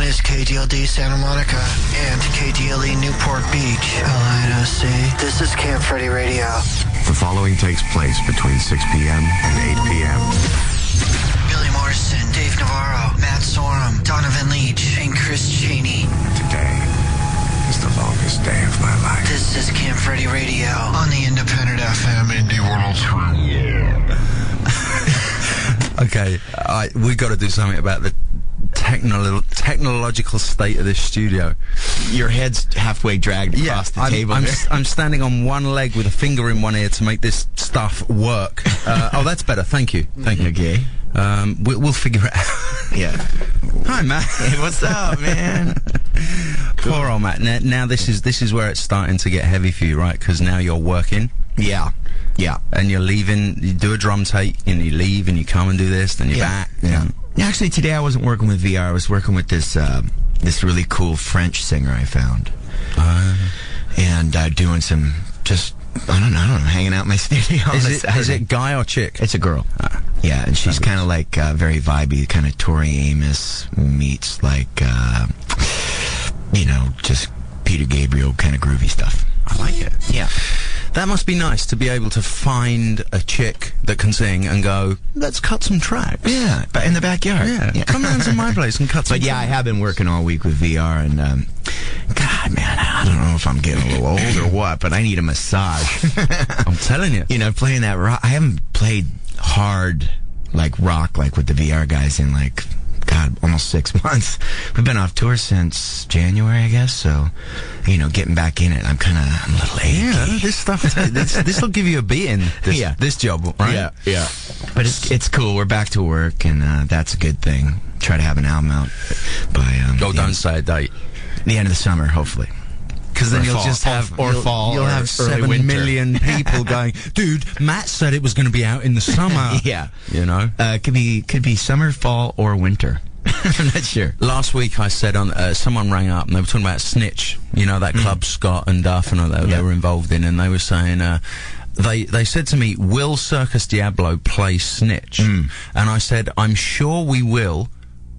is KDLD Santa Monica and KDLE Newport Beach, LINOC. This is Camp Freddy Radio. The following takes place between 6 p.m. and 8 p.m. Billy Morrison, Dave Navarro, Matt Sorum, Donovan Leach, and Chris Cheney. Today is the longest day of my life. This is Camp Freddy Radio on the Independent FM Indy 103. Okay, we got to do something about the technological state of this studio. Your head's halfway dragged across the table. I'm standing on one leg with a finger in one ear to make this stuff work. Oh, that's better. Thank you. Okay. We'll figure it out. Yeah. Hi, Matt. Hey, what's up, man? Poor old Matt. Now this is where it's starting to get heavy for you, right? Because now you're working. Yeah. And you're leaving. You do a drum take, and you leave, and you come and do this, then you're back. Yeah. Actually, today I wasn't working with VR. I was working with this really cool French singer I found, and doing some I don't know, hanging out in my studio. Is it guy or chick? It's a girl. Yeah, and she's kind of like very vibey, kind of Tori Amos meets like just Peter Gabriel kind of groovy stuff. I like it. Yeah. That must be nice to be able to find a chick that can sing and go, let's cut some tracks. Yeah, but in the backyard. Yeah. Come down to my place and cut some tracks. I have been working all week with VR, and God, man, I don't know if I'm getting a little old or what, but I need a massage. I'm telling you. Playing that rock. I haven't played hard, like rock, like with the VR guys in God, almost 6 months. We've been off tour since January, I guess, so, getting back in it, I'm a little achy. Yeah, this stuff, this will give you a beating, this job, right? Yeah. But it's cool. We're back to work, and that's a good thing. Try to have an album out by... don't say a date. The end of the summer, hopefully. Because then you'll just have fall. You'll have 7 million people going, dude, Matt said it was going to be out in the summer. Yeah. Could be summer, fall, or winter. I'm not sure. Last week I said someone rang up and they were talking about Snitch. That club Scott and Duff and all that they were involved in, and they were saying they said to me, will Circus Diablo play Snitch? And I said, I'm sure we will,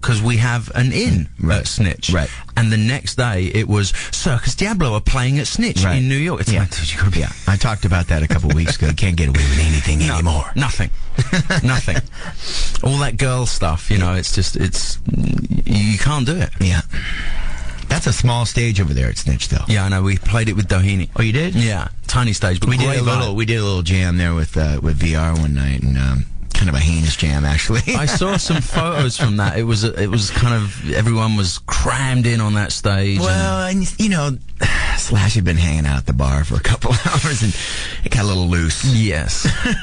because we have an inn at Snitch. Right. And the next day, it was Circus Diablo are playing at Snitch in New York. It's like, dude, you gotta be... Yeah, I talked about that a couple of weeks ago. You can't get away with anything anymore. Nothing. Nothing. All that girl stuff, it's just, you can't do it. Yeah. That's a small stage over there at Snitch, though. Yeah, I know. We played it with Doheny. Oh, you did? Yeah. Tiny stage, but we did a little jam there with VR one night, and kind of a heinous jam, actually. I saw some photos from that. It was kind of, everyone was crammed in on that stage. Well, and Slash had been hanging out at the bar for a couple hours, and it got a little loose. Yes. Okay.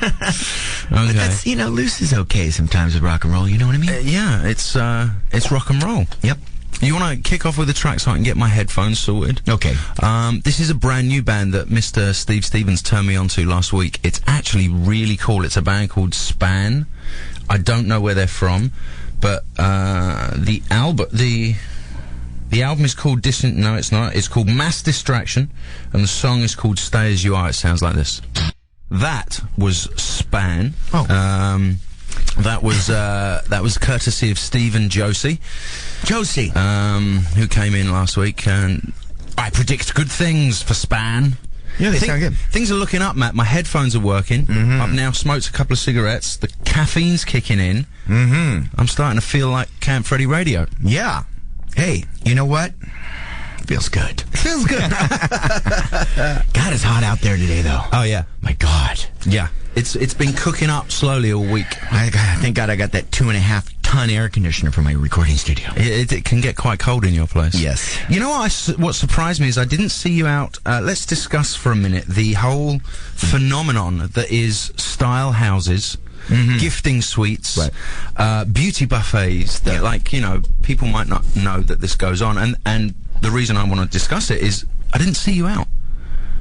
But that's, loose is okay sometimes with rock and roll. You know what I mean? Yeah, it's rock and roll. Yep. You want to kick off with a track so I can get my headphones sorted? Okay. This is a brand new band that Mr. Steve Stevens turned me on to last week. It's actually really cool. It's a band called Span. I don't know where they're from, but the album is called Distant. No, it's not. It's called Mass Distraction, and the song is called Stay As You Are. It sounds like this. That was Span. Oh. That was courtesy of Stephen Josie, who came in last week, and I predict good things for Span. Yeah, they sound good. Things are looking up, Matt. My headphones are working. I've now smoked a couple of cigarettes. The caffeine's kicking in. I'm starting to feel like Camp Freddy Radio. Yeah. Hey, you know what? Feels good. Feels good. God, it's hot out there today, though. Oh, yeah. My God. Yeah. It's been cooking up slowly all week. Thank God I got that 2.5-ton air conditioner for my recording studio. It can get quite cold in your place. Yes. You know what surprised me is I didn't see you out. Let's discuss for a minute the whole phenomenon that is style houses, gifting suites, beauty buffets that, people might not know that this goes on. And the reason I want to discuss it is I didn't see you out.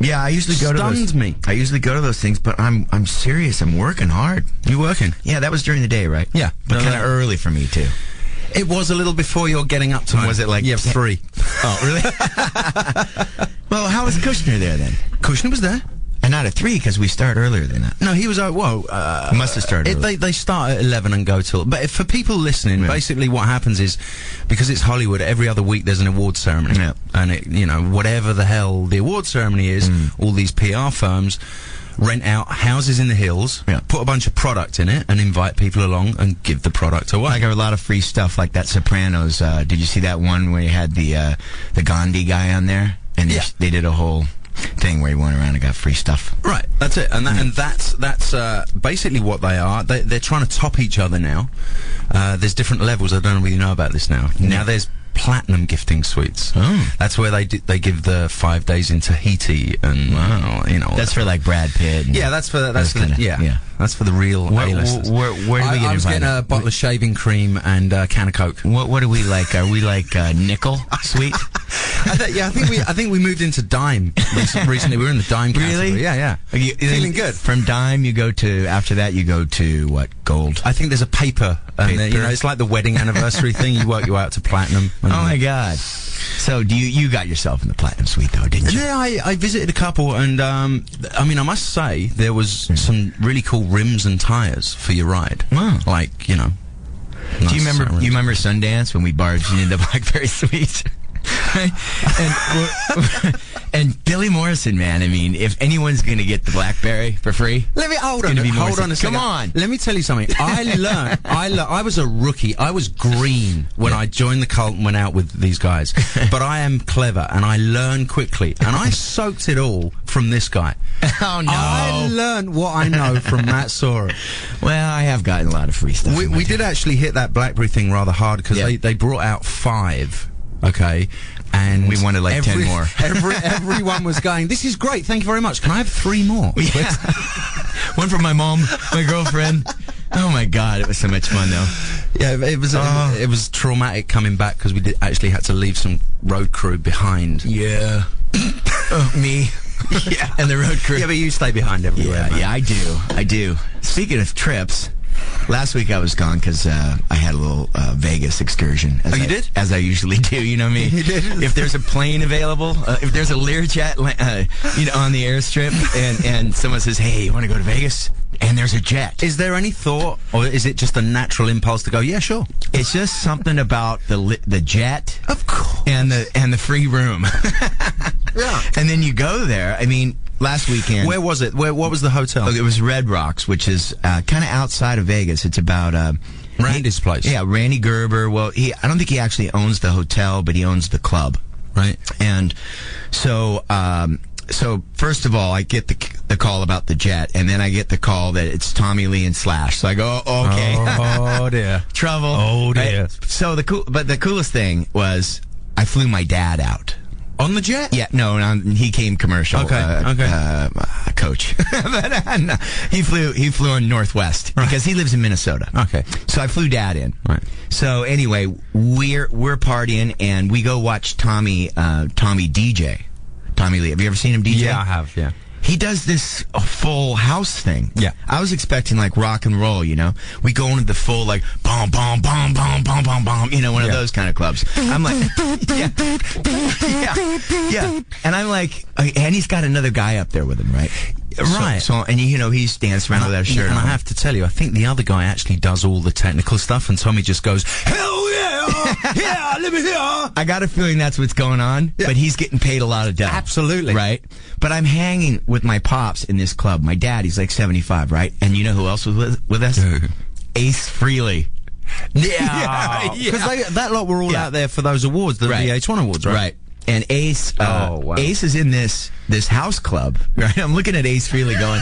Yeah, I usually go to those. Stunned me. I usually go to those things, but I'm serious. I'm working hard. You working? Yeah, that was during the day, right? Yeah. But kind of early for me, too. It was a little before your getting up time. Was it like... You have 3. Oh, really? Well, how was Kushner there, then? Kushner was there. And not at 3 because we start earlier than that. No, he was Must have started early. They start at 11 and go till. But for people listening, basically what happens is, because it's Hollywood, every other week there's an award ceremony, and whatever the hell the award ceremony is, all these PR firms rent out houses in the hills, put a bunch of product in it, and invite people along and give the product away. I got a lot of free stuff like that Sopranos. Did you see that one where you had the Gandhi guy on there? And they did a whole thing where he went around and got free stuff. Right, that's it, and that's basically what they are. They're trying to top each other now. There's different levels. I don't know if you know about this now. Now there's platinum gifting suites. That's where they give the 5 days in Tahiti and that's for like Brad Pitt. And that's for the real A-listers. Where do we get invited? I was getting a bottle of shaving cream and a can of Coke. What are we like? Are we like nickel suite? I think we moved into dime recently. We were in the dime category. Really? Yeah. Feeling good. From dime, you go to what? Gold. I think there's a paper. It's like the wedding anniversary thing. You work out to platinum. Oh my God! So you got yourself in the platinum suite though, didn't you? Yeah, I visited a couple, and I must say there was some really cool rims and tires for your ride. Wow! Like Do you remember Sundance when we barged into the Blackberry suite? And Billy Morrison, man. I mean, if anyone's going to get the BlackBerry for free, hold on a second. Come on. Let me tell you something. I was a rookie. I was green when I joined the cult and went out with these guys. But I am clever, and I learn quickly. And I soaked it all from this guy. Oh, no. I learned what I know from Matt Sorum. Well, I have gotten a lot of free stuff. We did actually hit that BlackBerry thing rather hard, because they brought out 5. Okay, and we wanted like 10 more. Everyone was going, "This is great, thank you very much. Can I have 3 more?" Yeah. One for my mom, my girlfriend. Oh my God, it was so much fun though. Yeah, it was traumatic coming back, because we actually had to leave some road crew behind. Yeah. Me. Yeah, and the road crew. Yeah, but you stay behind everywhere. Yeah, I do. Speaking of trips, last week I was gone because I had a little Vegas excursion. You did? As I usually do, you know me. You did? If there's a plane available, if there's a Learjet, on the airstrip, and someone says, "Hey, you want to go to Vegas?" and there's a jet. Is there any thought, or is it just a natural impulse to go, "Yeah, sure"? It's just something about the jet, of course, and the free room. Yeah, and then you go there. I mean, last weekend. Where was it? What was the hotel? It was Red Rocks, which is kind of outside of Vegas. It's about Randy's place. Yeah, Randy Gerber. Well, I don't think he actually owns the hotel, but he owns the club. Right. And so first of all, I get the call about the jet, and then I get the call that it's Tommy Lee and Slash. So I go, oh, okay. Oh dear. Trouble. Oh dear. Right? So the coolest thing was I flew my dad out. On the jet? Yeah, no, he came commercial. Okay. Coach. But no, he flew on Northwest because he lives in Minnesota. Okay. So I flew Dad in. Right. So anyway, we're partying, and we go watch Tommy DJ. Tommy Lee. Have you ever seen him DJ? Yeah, I have. Yeah. He does this full house thing. Yeah. I was expecting like rock and roll, you know. We go into the full like bom bom bom bom bom bom bom, one of those kind of clubs. I'm like, yeah. And I'm like, and he's got another guy up there with him, right? Right. So and he's dancing around with that shirt and on. I have to tell you, I think the other guy actually does all the technical stuff, and Tommy just goes, "Hell yeah, yeah, let me hear." I got a feeling that's what's going on, but he's getting paid a lot of dough. Absolutely. Right? But I'm hanging with my pops in this club. My dad, he's like 75, right? And you know who else was with us? Ace Frehley. Yeah. Because that lot were all out there for those awards, the VH1 awards, right? Right. And Ace, Ace is in this house club, right? I'm looking at Ace Frehley going,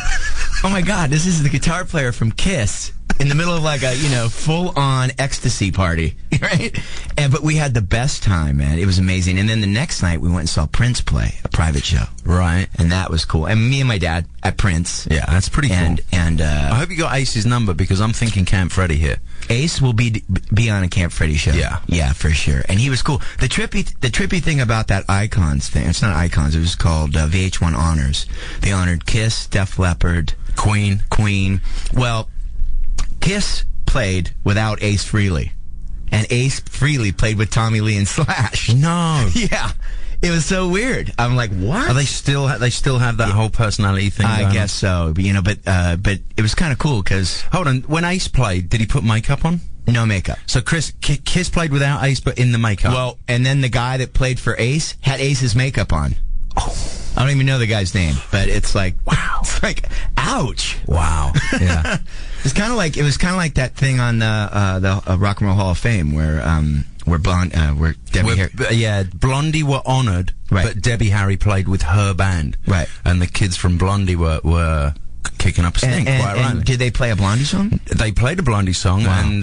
oh my God, this is the guitar player from Kiss in the middle of like a, full-on ecstasy party, right? But we had the best time, man. It was amazing. And then the next night we went and saw Prince play a private show. Right. And that was cool. And me and my dad at Prince. Yeah, that's pretty cool. And I hope you got Ace's number, because I'm thinking Camp Freddy here. Ace will be on a Camp Freddy show. Yeah. Yeah, for sure. And he was cool. The trippy thing about that Icons thing, it's not Icons, it was called VH1 Honors. They honored Kiss, Def Leppard, Queen. Well, Kiss played without Ace Frehley, and Ace Frehley played with Tommy Lee and Slash. No. Yeah. It was so weird. I'm like, what? Are they still have that whole personality thing? I guess so. But it was kind of cool because hold on. When Ace played, did he put makeup on? No makeup. So Kiss played without Ace, but in the makeup. Well, and then the guy that played for Ace had Ace's makeup on. Oh. I don't even know the guy's name, but it's like, wow. It's like, ouch. Wow. Yeah. It was kind of like that thing on the Rock and Roll Hall of Fame where Debbie Blondie were honoured, right. But Debbie Harry played with her band, right? And the kids from Blondie were kicking up a stink. Quite rightly. And did they play a Blondie song? They played a Blondie song, wow. And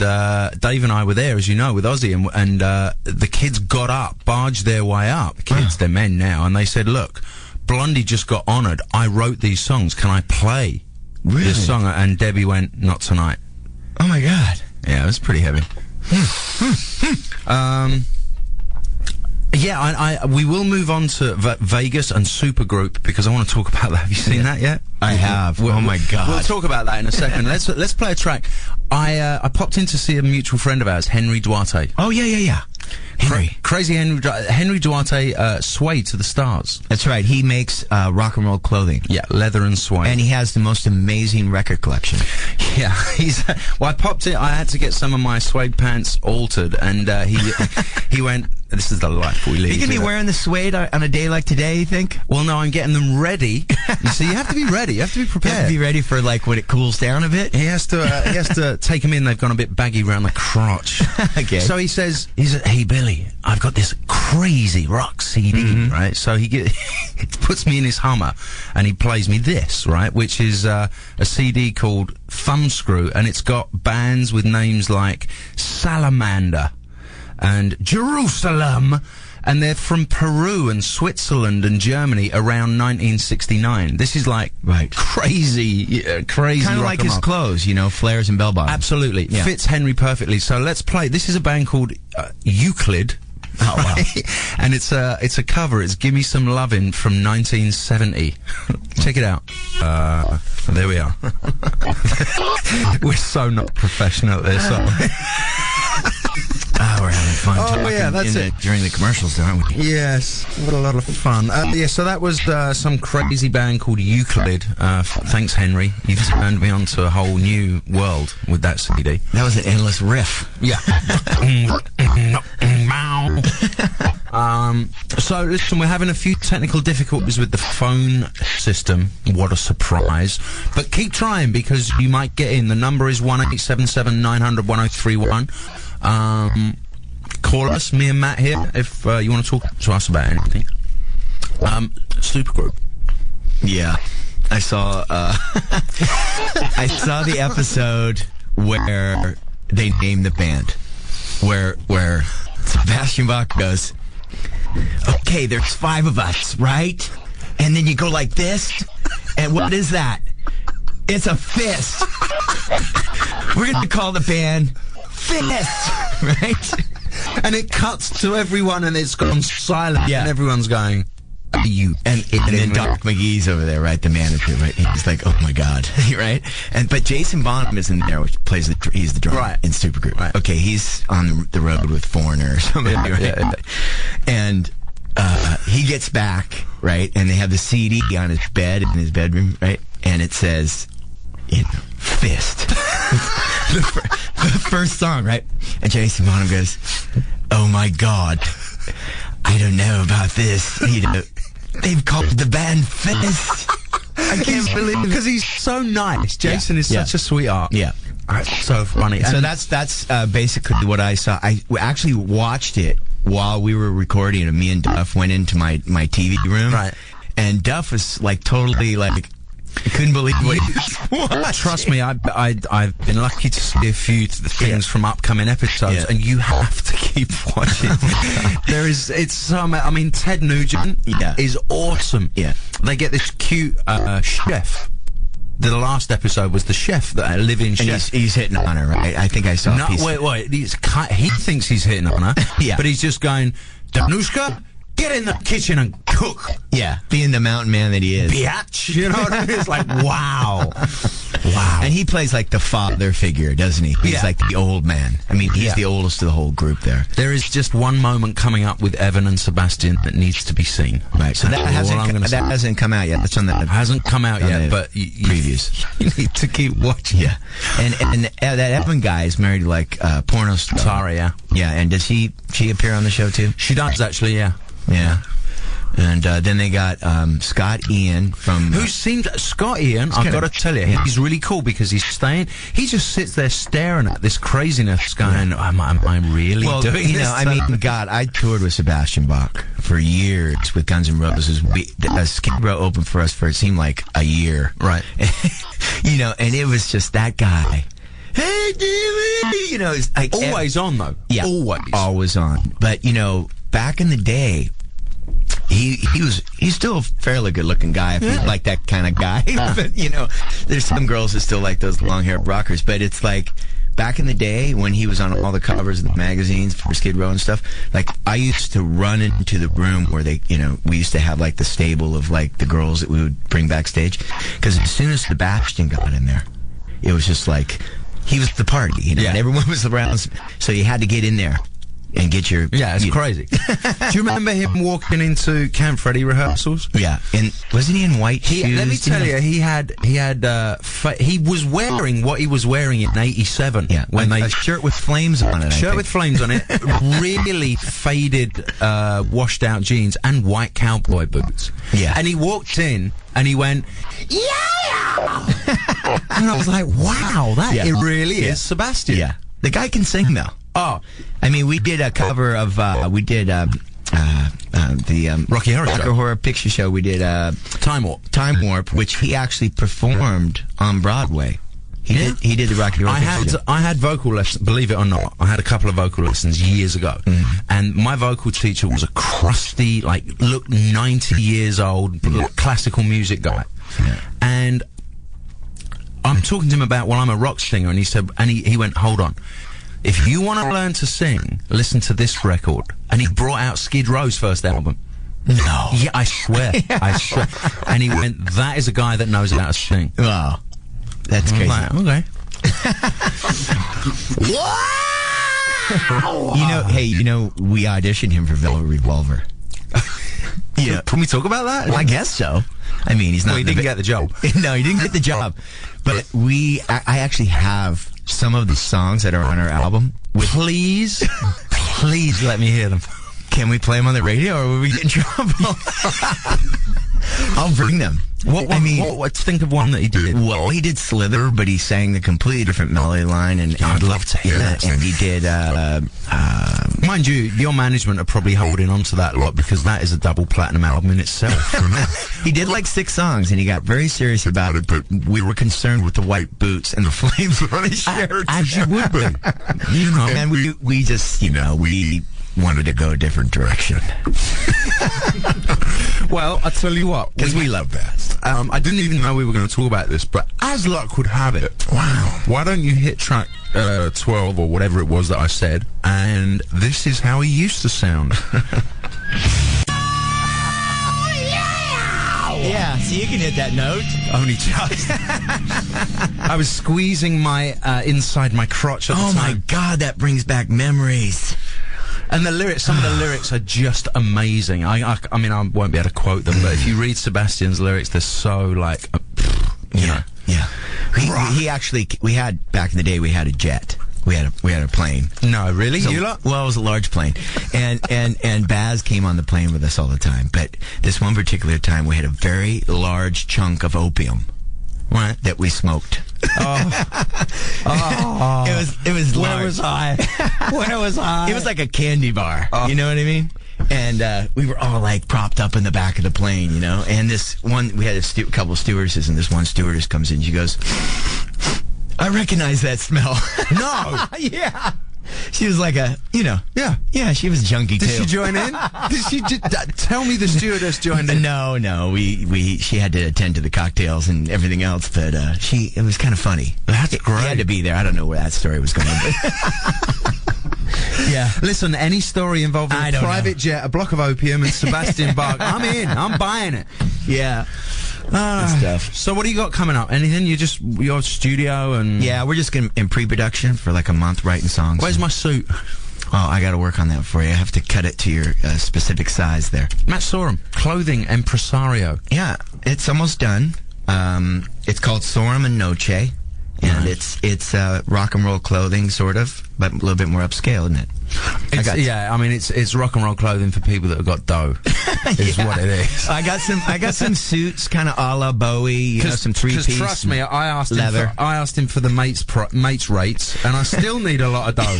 Dave and I were there, as you know, with Ozzy, and the kids got up, barged their way up. Kids, they're men now, and they said, "Look, Blondie just got honoured. I wrote these songs. Can I play this song?" And Debbie went, "Not tonight." Oh my God! Yeah, it was pretty heavy. We will move on to Vegas and Supergroup because I want to talk about that. Have you seen that yet? I have. Oh my God! We'll talk about that in a second. Let's play a track. I popped in to see a mutual friend of ours, Henry Duarte. Oh yeah. Henry. Crazy Henry Duarte, suede to the stars. That's right. He makes rock and roll clothing. Yeah, leather and suede. And he has the most amazing record collection. Yeah, I popped in. I had to get some of my suede pants altered, and he went, "This is the life we live." You can be wearing the suede on a day like today, you think? Well, no, I'm getting them ready. You see, you have to be ready. You have to be prepared. You have to be ready for like when it cools down a bit. He has to take them in. They've gone a bit baggy around the crotch. Okay. So he says, "Hey Billy, I've got this crazy rock CD, right?" So he puts me in his Hummer, and he plays me this, right, which is a CD called Thumbscrew, and it's got bands with names like Salamander and Jerusalem, and they're from Peru and Switzerland and Germany around 1969. This is like crazy kind of like his clothes, flares and bell bottoms. Absolutely, fits Henry perfectly. So let's play. This is a band called Euclid. Oh, wow. And it's a cover. It's "Gimme Some Lovin'" from 1970. Check it out. There we are. We're so not professional at this. We're having fun. Oh yeah, that's it. During the commercials, aren't we? Yes, what a lot of fun. So that was some crazy band called Euclid. Thanks, Henry. You've turned me on to a whole new world with that CD. That was an endless riff. Yeah. So listen, we're having a few technical difficulties with the phone system. What a surprise. But keep trying because you might get in. The number is 1-877 900 1031. Call us, me and Matt here, if you want to talk to us about anything. Supergroup. Yeah. I saw I saw the episode where they named the band. Where Sebastian Bach goes, "Okay, there's 5 of us, right? And then you go like this, and what is that? It's a fist. We're going to call the band Fist," right? And it cuts to everyone, and it's gone silent, and everyone's going, "You." And then Doc McGee's over there, right? The manager, right? He's like, "Oh my God," right? But Jason Bonham is in there, which plays he's the drummer in Supergroup. Right. Okay, he's on the road with Foreigner or something, right? Yeah. And he gets back, right? And they have the CD on his bed in his bedroom, right? And it says, Fist. the first song, right? And Jason Bonham goes, "Oh my God, I don't know about this. They've called the band Fist." I can't believe it. Because he's so nice. Jason is such a sweetheart. Yeah. So funny. So that's basically what I saw. I actually watched it while we were recording, and me and Duff went into my TV room. Right. And Duff was like totally like, I couldn't believe what he was. Trust me, I've been lucky to see a few things from upcoming episodes, and you have to keep watching. Ted Nugent is awesome. Yeah. They get this cute chef. The last episode was the chef, the live-in chef. He's hitting on her, right? I think I saw a piece. Wait. He thinks he's hitting on her. Yeah. But he's just going, "Danushka, get in the kitchen and cook." Yeah, being the mountain man that he is. Biatch. You know what I mean? It's like, wow. Wow. And he plays like the father figure, doesn't he? He's like the old man. I mean, he's the oldest of the whole group there. There is just one moment coming up with Evan and Sebastian that needs to be seen. Right. So that hasn't come out yet. That's on the hasn't come out yet, but previews. You need to keep watching. Yeah. And that Evan guy is married to like porno star. Tara, yeah. Yeah. And does she appear on the show too? She does actually, yeah. Yeah. And then they got Scott Ian from... Who seems... Scott Ian, I've got to tell you, he's really cool because he just sits there staring at this craziness going, am I really doing this? I mean, God, I toured with Sebastian Bach for years with Guns N' Roses. Skid Row opened for us for, it seemed like, a year. Right. And it was just that guy. Hey, David! It's like... Always on, though. Yeah. Always on. But, back in the day... He's still a fairly good looking guy if you like that kind of guy. But, there's some girls that still like those long haired rockers. But it's like back in the day when he was on all the covers of the magazines for Skid Row and stuff, like I used to run into the room where they, we used to have like the stable of like the girls that we would bring backstage. Because as soon as Sebastian got in there, it was just like he was the party, and everyone was around. So you had to get in there. And get your... Yeah, it's crazy. Do you remember him walking into Camp Freddy rehearsals? Yeah. And wasn't he in white shoes? Let me tell you, he was wearing what he was wearing in 87. Yeah. When a shirt with flames on it. With flames on it. Really faded, washed out jeans and white cowboy boots. Yeah. And he walked in and he went, yeah! And I was like, wow, it really is Sebastian. Yeah. The guy can sing, though. Oh, I mean, we did a cover of the Rocky Horror Picture Show. We did Time Warp, which he actually performed on Broadway. He did the Rocky Horror Picture Show. I had vocal lessons, believe it or not. I had a couple of vocal lessons years ago, and my vocal teacher was a crusty, looked 90 years old, classical music guy, and I'm talking to him about, well, I'm a rock singer, and he said, and he went, hold on. If you want to learn to sing, listen to this record. And he brought out Skid Row's first album. No. Yeah, I swear. I swear. And he went, that is a guy that knows how to sing. Wow. That's crazy. Like, okay. Wow! We auditioned him for Velvet Revolver. Yeah. Can we talk about that? Well, I guess so. I mean, he's not... Well, he didn't get the job. No, he didn't get the job. But I actually have some of the songs that are on our album. Please let me hear them. Can we play them on the radio, or will we get in trouble? I'll bring them. Think of one that he did. Well, he did Slither, but he sang the completely different melody line, and I'd love to hear that. And he did. Mind you, your management are probably holding on to that lot because that is a double platinum album in itself. He did like 6 songs, and he got very serious about it. But we were concerned with the white boots and the flames on his shirt. As you would be, And we just, we wanted to go a different direction. Well, I'll tell you what, because we love that. I didn't even know we were going to talk about this, but as luck would have it, wow, why don't you hit track 12 or whatever it was that I said, and this is how he used to sound. Yeah, so you can hit that note. Only just. I was squeezing my inside my crotch at the time. Oh my God, that brings back memories. And the lyrics, some of the lyrics are just amazing. I mean, I won't be able to quote them, but if you read Sebastian's lyrics, they're so Yeah. He actually, we had, back in the day, we had a jet. We had a plane. No, really? Well, it was a large plane. And Baz came on the plane with us all the time. But this one particular time, we had a very large chunk of opium. Right. That we smoked. It was large. Where was I? Where was I? It was like a candy bar. You know what I mean? And we were all like propped up in the back of the plane, And this one, we had a couple of stewardesses, and this one stewardess comes in. She goes, I recognize that smell. No. Yeah. She was like Yeah, she was junky too. Did she join in? Did she tell me the stewardess joined in? No. She had to attend to the cocktails and everything else, but it was kind of funny. That's great. He had to be there. I don't know where that story was going. Yeah. Listen, any story involving a private jet, a block of opium, and Sebastian Bach, I'm in. I'm buying it. Yeah. and stuff. So what do you got coming up? Anything? Your studio and... Yeah, we're just in pre-production for like a month writing songs. Where's my suit? Oh, I got to work on that for you. I have to cut it to your specific size there. Matt Sorum, clothing impresario. Yeah, it's almost done. It's called Sorum and Noche, and it's rock and roll clothing, sort of, but a little bit more upscale, isn't it? It's rock and roll clothing for people that have got dough. Is what it is. I got some suits, kind of a la Bowie, some three-piece. Because trust me, I asked him for the mates rates, and I still need a lot of dough.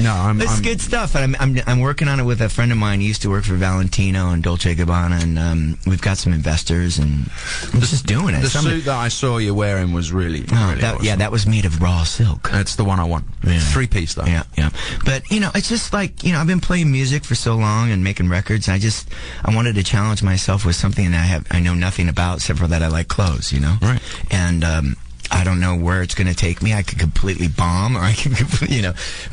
No, it's good stuff. I'm working on it with a friend of mine. He used to work for Valentino and Dolce & Gabbana, and we've got some investors, and I'm just doing it. The suit that I saw you wearing was really awesome. Yeah, that was made of raw silk. That's the one I want. Yeah. 3-piece though. Yeah. But it's just like, I've been playing music for so long and making records, and I wanted to challenge myself with something that I know nothing about, except for that I like clothes, Right. And I don't know where it's going to take me. I could completely bomb, or I could,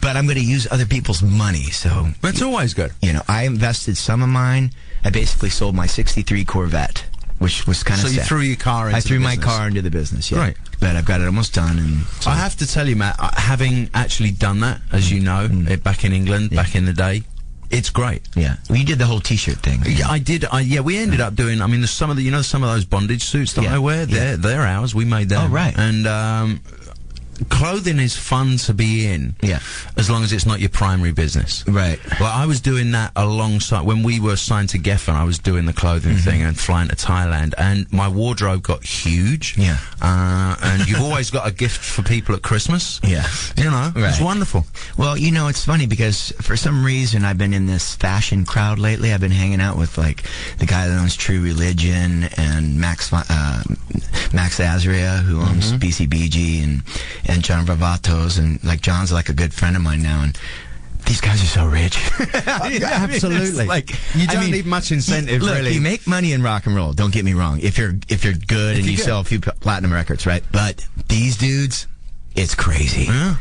but I'm going to use other people's money. So that's always good. I invested some of mine. I basically sold my '63 Corvette, which was kind of sad. So you threw your car into I threw the my business. car into the business, yeah. Right. But I've got it almost done. And so I have to tell you, Matt, having actually done that, as you know, back in England, back in the day, it's great. Yeah. Well, you did the whole T-shirt thing. Yeah, I did. We ended up doing, there's some of those bondage suits that I wear, they're ours. We made them. Oh, right. And, clothing is fun to be in, as long as it's not your primary business. Right. Well, I was doing that alongside when we were signed to Geffen. I was doing the clothing thing and flying to Thailand, and my wardrobe got huge. Yeah. And you've always got a gift for people at Christmas. Yeah. It's wonderful. Well, it's funny because for some reason I've been in this fashion crowd lately. I've been hanging out with like the guy that owns True Religion and Max Azria, who owns BCBG, and John Bravatos, and like John's like a good friend of mine now, and these guys are so rich. Absolutely. You don't need much incentive, look, really. You make money in rock and roll. Don't get me wrong. If you're good and you sell a few platinum records, right? But these dudes, it's crazy. Yeah.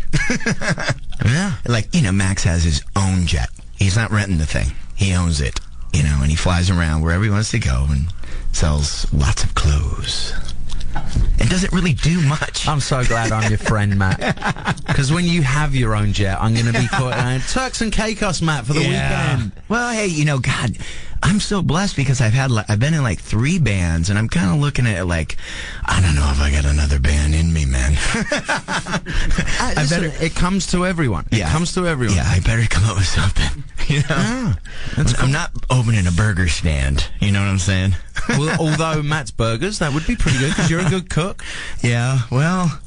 Yeah. Like, Max has his own jet. He's not renting the thing. He owns it. And he flies around wherever he wants to go and sells lots of clothes. It doesn't really do much. I'm so glad I'm your friend, Matt. Because when you have your own jet, I'm going to be called Turks and Caicos, Matt, for the weekend. Well, hey, God, I'm so blessed because I've been in like 3 bands, and I'm kind of looking at it like, I don't know if I got another band in me, man. It comes to everyone. It comes to everyone. Yeah, I better come up with something. I'm not opening a burger stand. You know what I'm saying? Well, although Matt's Burgers, that would be pretty good because you're a good cook. Yeah, well,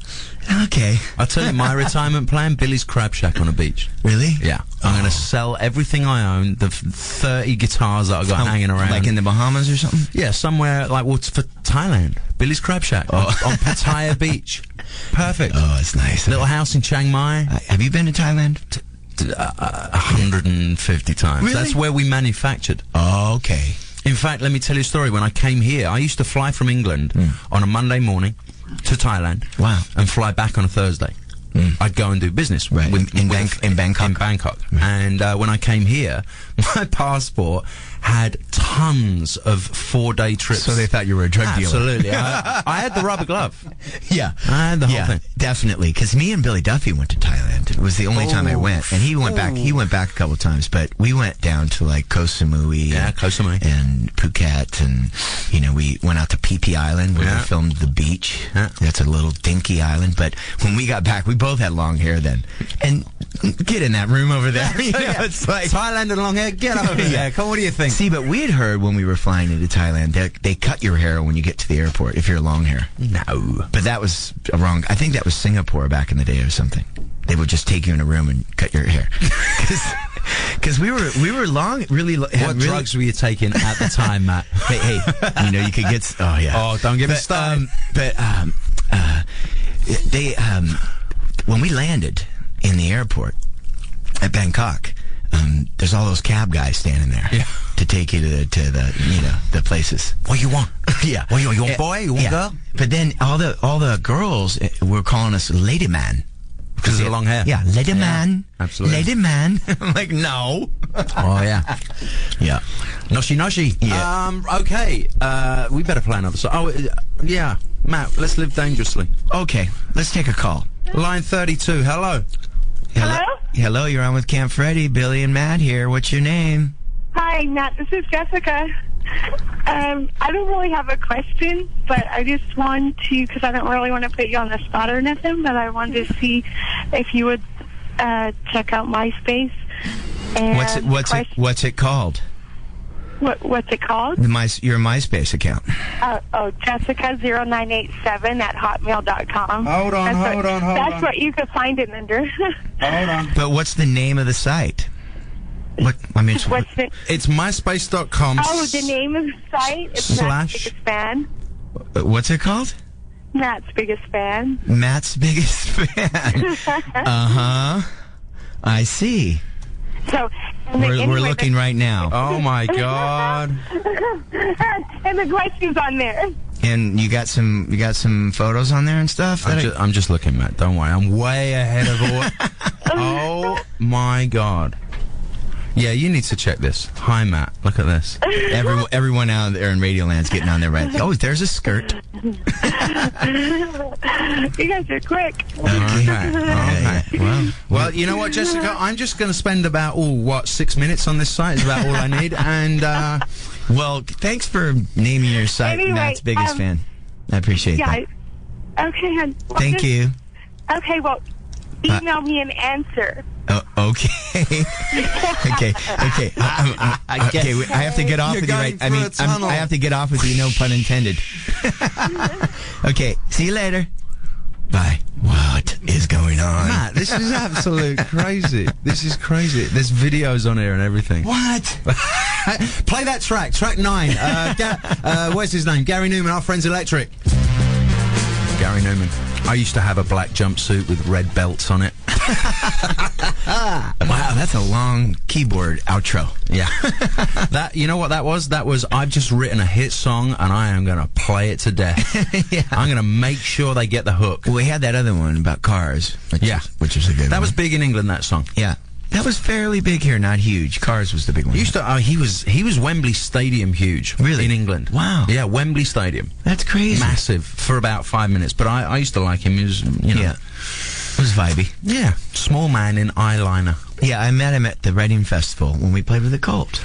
okay. I'll tell you my retirement plan, Billy's Crab Shack on a beach. Really? Yeah. I'm going to sell everything I own, the 30 guitars that I've got hanging around. Like in the Bahamas or something? Yeah, somewhere like, for Thailand. Billy's Crab Shack on Pattaya Beach. Perfect. Oh, it's nice. Little house in Chiang Mai. Have you been to Thailand? 150 times. Really? That's where we manufactured. Oh, okay. In fact, let me tell you a story. When I came here, I used to fly from England on a Monday morning to Thailand. Wow. And fly back on a Thursday. I'd go and do business in Bangkok. In Bangkok. Right. And when I came here, my passport had tons of 4-day trips. So they thought you were a drug dealer. Absolutely. I had the rubber glove. Yeah. I had the whole thing. Definitely. Because me and Billy Duffy went to Thailand. It was the only time I went. And he went back. He went back a couple of times. But we went down to like Koh Samui. Yeah, Koh Samui. And Phuket. And, we went out to Phi Phi Island where we filmed The Beach. Yeah. That's a little dinky island. But when we got back, we both had long hair then. And get in that room over there. It's like Thailand and long hair, get over there. Come on, what do you think? See, but we had heard when we were flying into Thailand that they cut your hair when you get to the airport if you're long hair. No. But that was wrong. I think that was Singapore back in the day or something. They would just take you in a room and cut your hair. Because we were long, really... What drugs were you taking at the time, Matt? Hey, you could get... Oh, yeah. Oh, don't get me started. When we landed in the airport at Bangkok, there's all those cab guys standing there to take you to the places. What you want? Yeah. What you want, boy? You want girl? But then all the girls were calling us lady man Because of the long hair. Yeah, lady man. Absolutely. Lady man. I'm like, no. Oh, yeah. Yeah. Noshy noshy. Yeah. Okay. We better play another song. Oh, yeah. Matt, let's live dangerously. Okay, let's take a call. Line 32. Hello. Hello? Hello, you're on with Camp Freddy. Billy and Matt here. What's your name? Hi, Matt. This is Jessica. I don't really have a question, but I just want to, because I don't really want to put you on the spot or nothing, but I wanted to see if you would check out MySpace. And What's it called? What's it called? Your MySpace account. Jessica0987 at hotmail.com. Hold on. That's what you could find it under. Hold on. But what's the name of the site? It's myspace.com. Oh, the name of the site is Matt's Biggest Fan. What's it called? Matt's Biggest Fan. Matt's Biggest Fan. Uh-huh. I see. So, we're looking right now. Oh, my God. And the question's on there. And you got some photos on there and stuff? I'm just looking, Matt. Don't worry. I'm way ahead of all. Oh, my God. Yeah, you need to check this. Hi, Matt. Look at this. Everyone out there in Radioland's getting on there right. Oh, there's a skirt. You guys are quick. Okay. Well, you know what, Jessica? I'm just going to spend about 6 minutes on this site. Is about all I need. And well, thanks for naming your site anyway, Matt's Biggest Fan. I appreciate that. Okay. Well, Thank you. Okay. Well, email me an answer. Okay. Okay. I have to get off with you right. I have to get off with you. No pun intended. Okay. See you later. Bye. What is going on? Matt, this is absolute crazy. This is crazy. There's videos on here and everything. What? Play that track. Track 9. Where's his name? Gary Newman, Our Friends Electric. Gary Newman. I used to have a black jumpsuit with red belts on it. Wow, that's a long keyboard outro. Yeah. You know what that was? That was, I've just written a hit song and I am going to play it to death. Yeah. I'm going to make sure they get the hook. Well, we had that other one about cars. Which is a good one. That was big in England, that song. Yeah. That was fairly big here, not huge. Cars was the big one. He was Wembley Stadium huge. Really? In England. Wow. Yeah, Wembley Stadium. That's crazy. Massive for about 5 minutes. But I used to like him. He was, Yeah. It was vibey. Yeah. Small man in eyeliner. Yeah, I met him at the Reading Festival when we played with the Cult.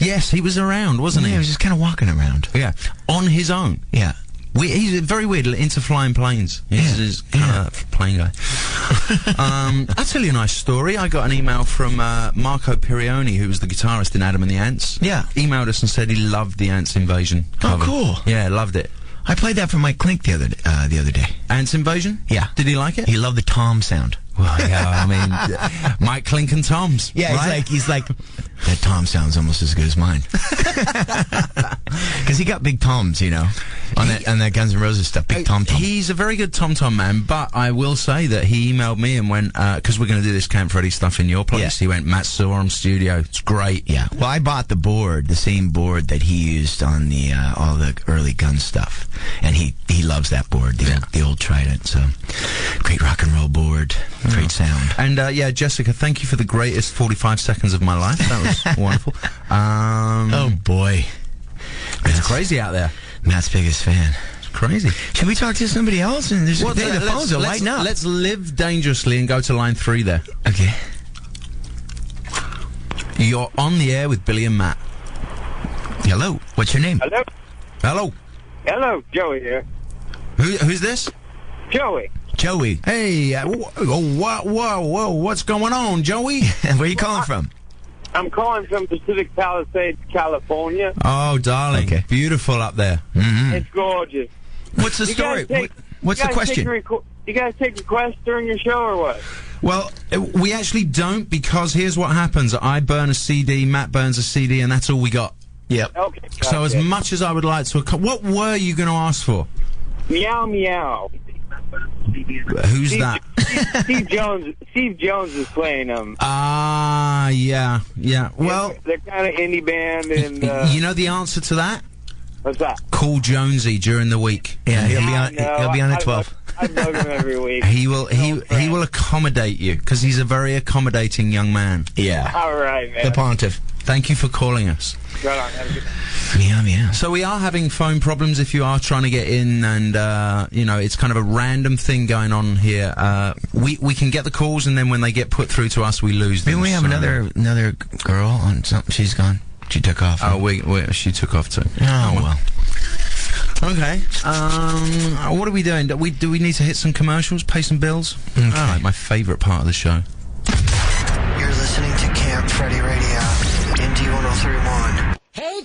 Yes, he was around, wasn't he? Yeah, he was just kind of walking around. Yeah. On his own. Yeah. He's very weird, into flying planes. He's kind of plane guy. I'll tell you a nice story. I got an email from Marco Pirioni, who was the guitarist in Adam and the Ants. Yeah. Emailed us and said he loved the Ants Invasion cover. Oh, cool. Yeah, loved it. I played that for Mike Klink the other day. Ants Invasion? Yeah. Did he like it? He loved the tom sound. Well, yeah, I mean, Mike Klink and Toms. Yeah, right? he's like, that tom sounds almost as good as mine. Because he got big toms, on that Guns N' Roses stuff. Big tom. He's a very good tom man, but I will say that he emailed me and went, because we're going to do this Camp Freddy stuff in your place. Yeah. He went, Matt Sorum Studio. It's great. Yeah. Well, I bought the board, the same board that he used on the all the early gun stuff, and he loves that board, the old Trident. So, great rock and roll board. Great sound. And, Jessica, thank you for the greatest 45 seconds of my life. That was wonderful. Oh, boy. It's crazy out there. Matt's Biggest Fan. It's crazy. Should we talk to somebody else? And the phones are lighting up. Let's live dangerously and go to line 3 there. Okay. You're on the air with Billy and Matt. Hello. What's your name? Hello. Hello. Hello, Joey here. Who's this? Joey. Joey. Hey, whoa, what's going on, Joey? Where are you calling from? I'm calling from Pacific Palisades, California. Oh, darling. Okay. Beautiful up there. Mm-hmm. It's gorgeous. What's the story? What's the question? You guys take requests during your show or what? Well, we actually don't, because here's what happens. I burn a CD, Matt burns a CD, and that's all we got. Yep. Okay. Gotcha. So as much as I would like to... What were you going to ask for? Meow, meow. Who's that? Steve Jones is playing them. Yeah. Well, they're kind of indie band, and you know the answer to that? What's that? Call Jonesy during the week. Yeah, he'll be on at 12. I bug him every week. He will accommodate you because he's a very accommodating young man. Yeah. All right, man. The Pontiff. Thank you for calling us. Right on. Have a good night. Yeah. So we are having phone problems if you are trying to get in, and it's kind of a random thing going on here. We can get the calls, and then when they get put through to us, we lose them. Maybe we have another girl on something. She's gone. She took off. Oh, she took off too. Oh well. Okay. What are we doing? Do we need to hit some commercials, pay some bills? Okay. All right, my favourite part of the show. You're listening to Camp Freddy Radio, Indy 103.1. Hey!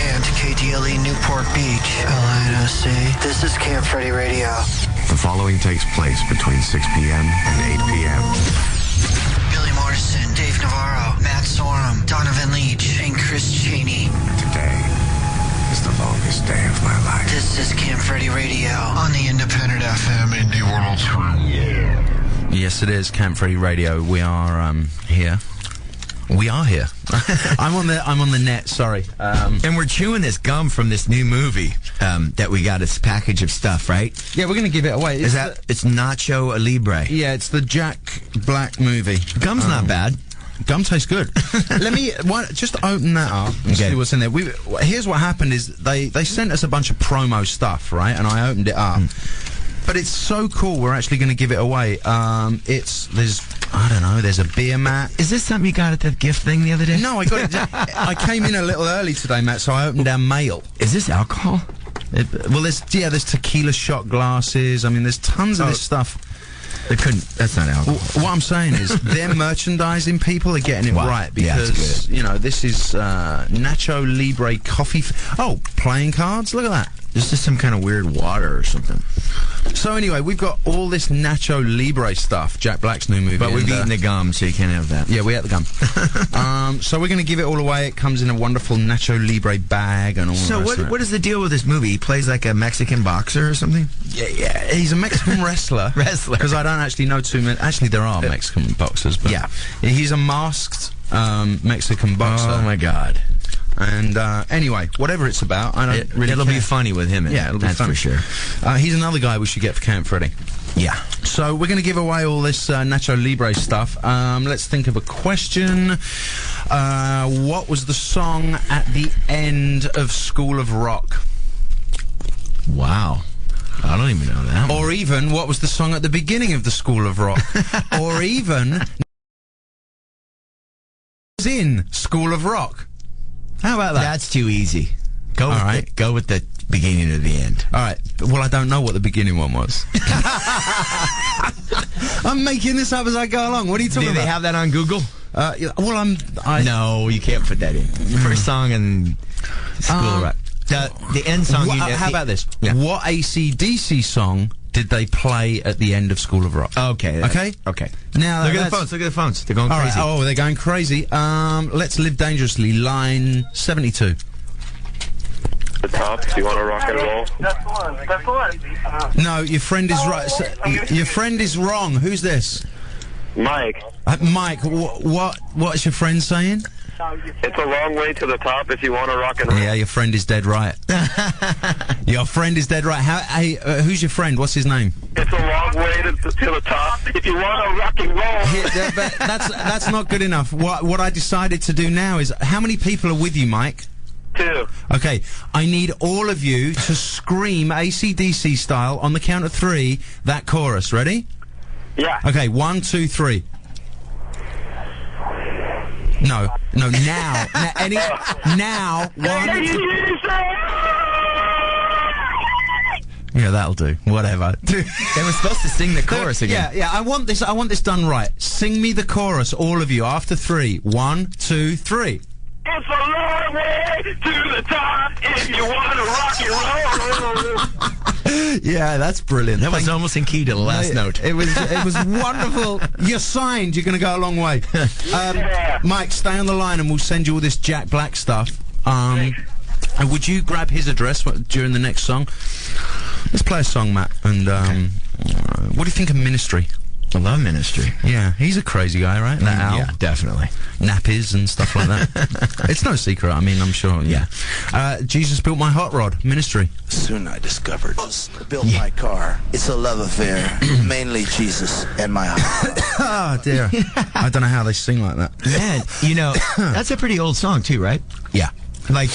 And KDLE Newport Beach, LINOC. This is Camp Freddy Radio. The following takes place between 6 p.m. and 8 p.m. Billy Morrison, Dave Navarro, Matt Sorum, Donovan Leach, and Chris Cheney. Today is the longest day of my life. This is Camp Freddy Radio on the Independent FM Indy 103. Yes, it is Camp Freddy Radio. We are here. We are here. I'm on the net. Sorry. And we're chewing this gum from this new movie that we got. This package of stuff, right? Yeah, we're going to give it away. It's Nacho Libre. Yeah, it's the Jack Black movie. Gum's not bad. Gum tastes good. Let me just open that up and see what's in there. Here's what happened: is they sent us a bunch of promo stuff, right? And I opened it up. But it's so cool, we're actually going to give it away. There's a beer mat. Is this something you got at the gift thing the other day? No, I got it. I came in a little early today, Matt, so I opened our mail. Is this alcohol? There's tequila shot glasses. I mean, there's tons of this stuff. That's not alcohol. What I'm saying is, their merchandising people are getting it right because this is Nacho Libre coffee. Playing cards. Look at that. This is some kind of weird water or something. So anyway, we've got all this Nacho Libre stuff, Jack Black's new movie. But we've eaten the gum, so you can't have that. Yeah, we ate the gum. So we're going to give it all away. It comes in a wonderful Nacho Libre bag and all that. So what is the deal with this movie? He plays like a Mexican boxer or something? Yeah. He's a Mexican wrestler. Because I don't actually know too many. Actually, there are Mexican boxers. But yeah. He's a masked Mexican boxer. Oh, my God. And anyway, whatever it's about, I don't really It'll care. be funny with him in it. It'll be That's fun. for sure. He's another guy we should get for Camp Freddy. Yeah. So we're going to give away all this Nacho Libre stuff. Let's think of a question. What was the song at the end of School of Rock? Wow. I don't even know that one. Or even, what was the song at the beginning of the School of Rock? Or even, in School of Rock. How about that? That's too easy. Go with the beginning to the end. All right. Well, I don't know what the beginning one was. I'm making this up as I go along. What are you talking about? Do they have that on Google? No, you can't put that in. First song in School of Rock. The end song. How about this? Yeah. What AC/DC song did they play at the end of School of Rock? Okay. Okay. Now Look at the phones. Look at the phones. They're going crazy. Right. Oh, they're going crazy. Let's Live Dangerously. Line 72. The top. Do you want to rock and roll? That's the one. No, your friend is right. Your friend is wrong. Who's this? Mike. Mike. What is your friend saying? It's a long way to the top if you want to rock and roll. Yeah, your friend is dead right. Your friend is dead right. Who's your friend? What's his name? It's a long way to the top if you want to rock and roll. But that's not good enough. What I decided to do now is, how many people are with you, Mike? 2. Okay, I need all of you to scream AC/DC style on the count of 3 that chorus. Ready? Yeah. Okay, 1, 2, 3. No, now. Now, 1, 2. Yeah, that'll do. Whatever. They were supposed to sing the chorus again. Yeah. I want this done right. Sing me the chorus, all of you, after 3. 1, 2, 3. It's a long way to the top if you want to rock and roll. Yeah, that's brilliant. That was almost in key to the last note. It was wonderful. You're signed. You're going to go a long way. Mike, stay on the line and we'll send you all this Jack Black stuff. And would you grab his address during the next song? Let's play a song, Matt. And what do you think of Ministry? I love Ministry. Yeah, he's a crazy guy, right? That Al. Yeah, definitely. Nappies and stuff like that. It's no secret. I mean, I'm sure. Yeah. Jesus Built My Hot Rod, Ministry. Soon I discovered built my car. It's a love affair, mainly Jesus and my hot rod. Oh dear. I don't know how they sing like that. Man, that's a pretty old song too, right? Yeah. Like,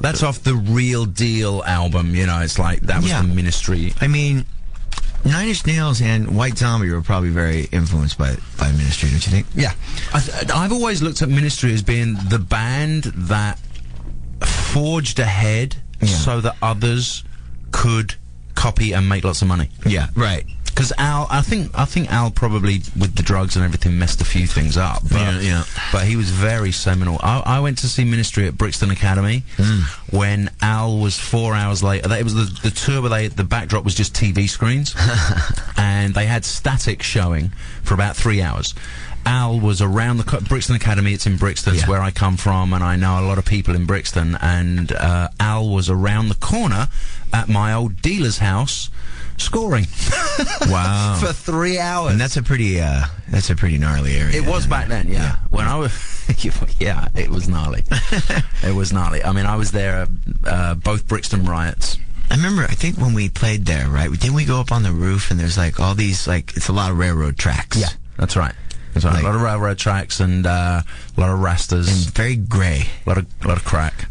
That's off the Real Deal album. It's like that was the Ministry. I mean, Nine Inch Nails and White Zombie were probably very influenced by Ministry, don't you think? Yeah. I've always looked at Ministry as being the band that forged ahead so that others could copy and make lots of money. Yeah, right. Because Al, I think Al probably with the drugs and everything messed a few things up. But, but he was very seminal. I went to see Ministry at Brixton Academy when Al was 4 hours late. It was the tour where the backdrop was just TV screens, and they had static showing for about 3 hours. Al was around the Brixton Academy. It's in Brixton. It's where I come from, and I know a lot of people in Brixton. And Al was around the corner at my old dealer's house scoring. Wow. For 3 hours. And that's a pretty gnarly area. It was back then, yeah. When I was, it was gnarly. It was gnarly. I mean, I was there both Brixton riots. I remember, I think when we played there, right? Didn't we go up on the roof and there's like all these, like, it's a lot of railroad tracks. Yeah, that's right. That's right. Like, a lot of railroad tracks and a lot of rastas. And very grey. A lot of crack.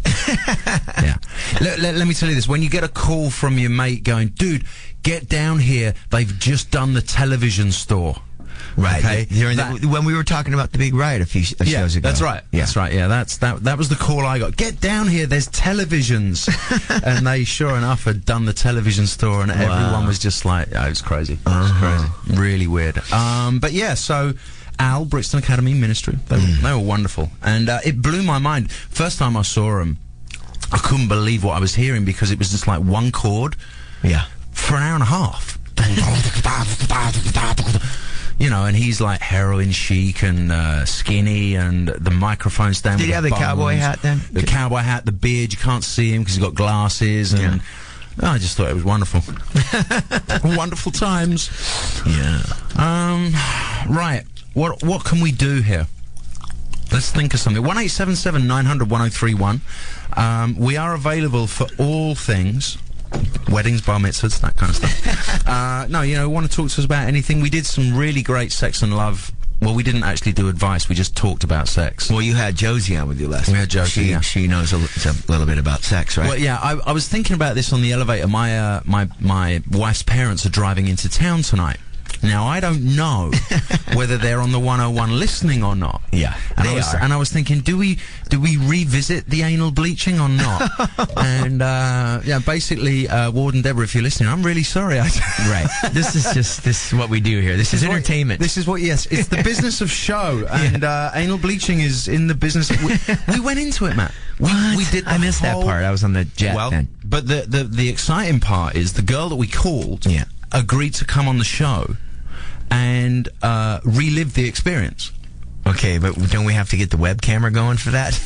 Yeah. Let me tell you this. When you get a call from your mate going, dude, get down here. They've just done the television store. Right. Okay. When we were talking about the big riot a few shows ago. That's right. Yeah. That's right. Yeah. That was the call I got. Get down here. There's televisions. And they, sure enough, had done the television store, and everyone was just like, oh, it was crazy. It was crazy. Really weird. But yeah, so Al, Brixton Academy, Ministry. They were wonderful. And it blew my mind. First time I saw them, I couldn't believe what I was hearing because it was just like one chord. Yeah. For an hour and a half. And he's like heroin chic and skinny, and the microphone stand. Did he have the cowboy hat then? The cowboy hat, the beard, you can't see him because he's got glasses, and I just thought it was wonderful. Wonderful times. Yeah. Right. What can we do here? Let's think of something. 1877 900 1031. We are available for all things. Weddings, bar mitzvahs, that kind of stuff. No, want to talk to us about anything? We did some really great sex and love. Well, we didn't actually do advice. We just talked about sex. Well, you had Josie on with you last week. We had Josie, She knows a little bit about sex, right? Well, yeah, I was thinking about this on the elevator. My wife's parents are driving into town tonight. Now, I don't know whether they're on the 101 listening or not. Yeah, And I was thinking, do we revisit the anal bleaching or not? And, basically, Ward and Deborah, if you're listening, I'm really sorry. Right. This is what we do here. This is entertainment. It's the business of show. And anal bleaching is in the business we went into it, Matt. We did I missed that part. I was on the jet then. But the exciting part is the girl that we called agreed to come on the show and relive the experience. Okay, but don't we have to get the web camera going for that?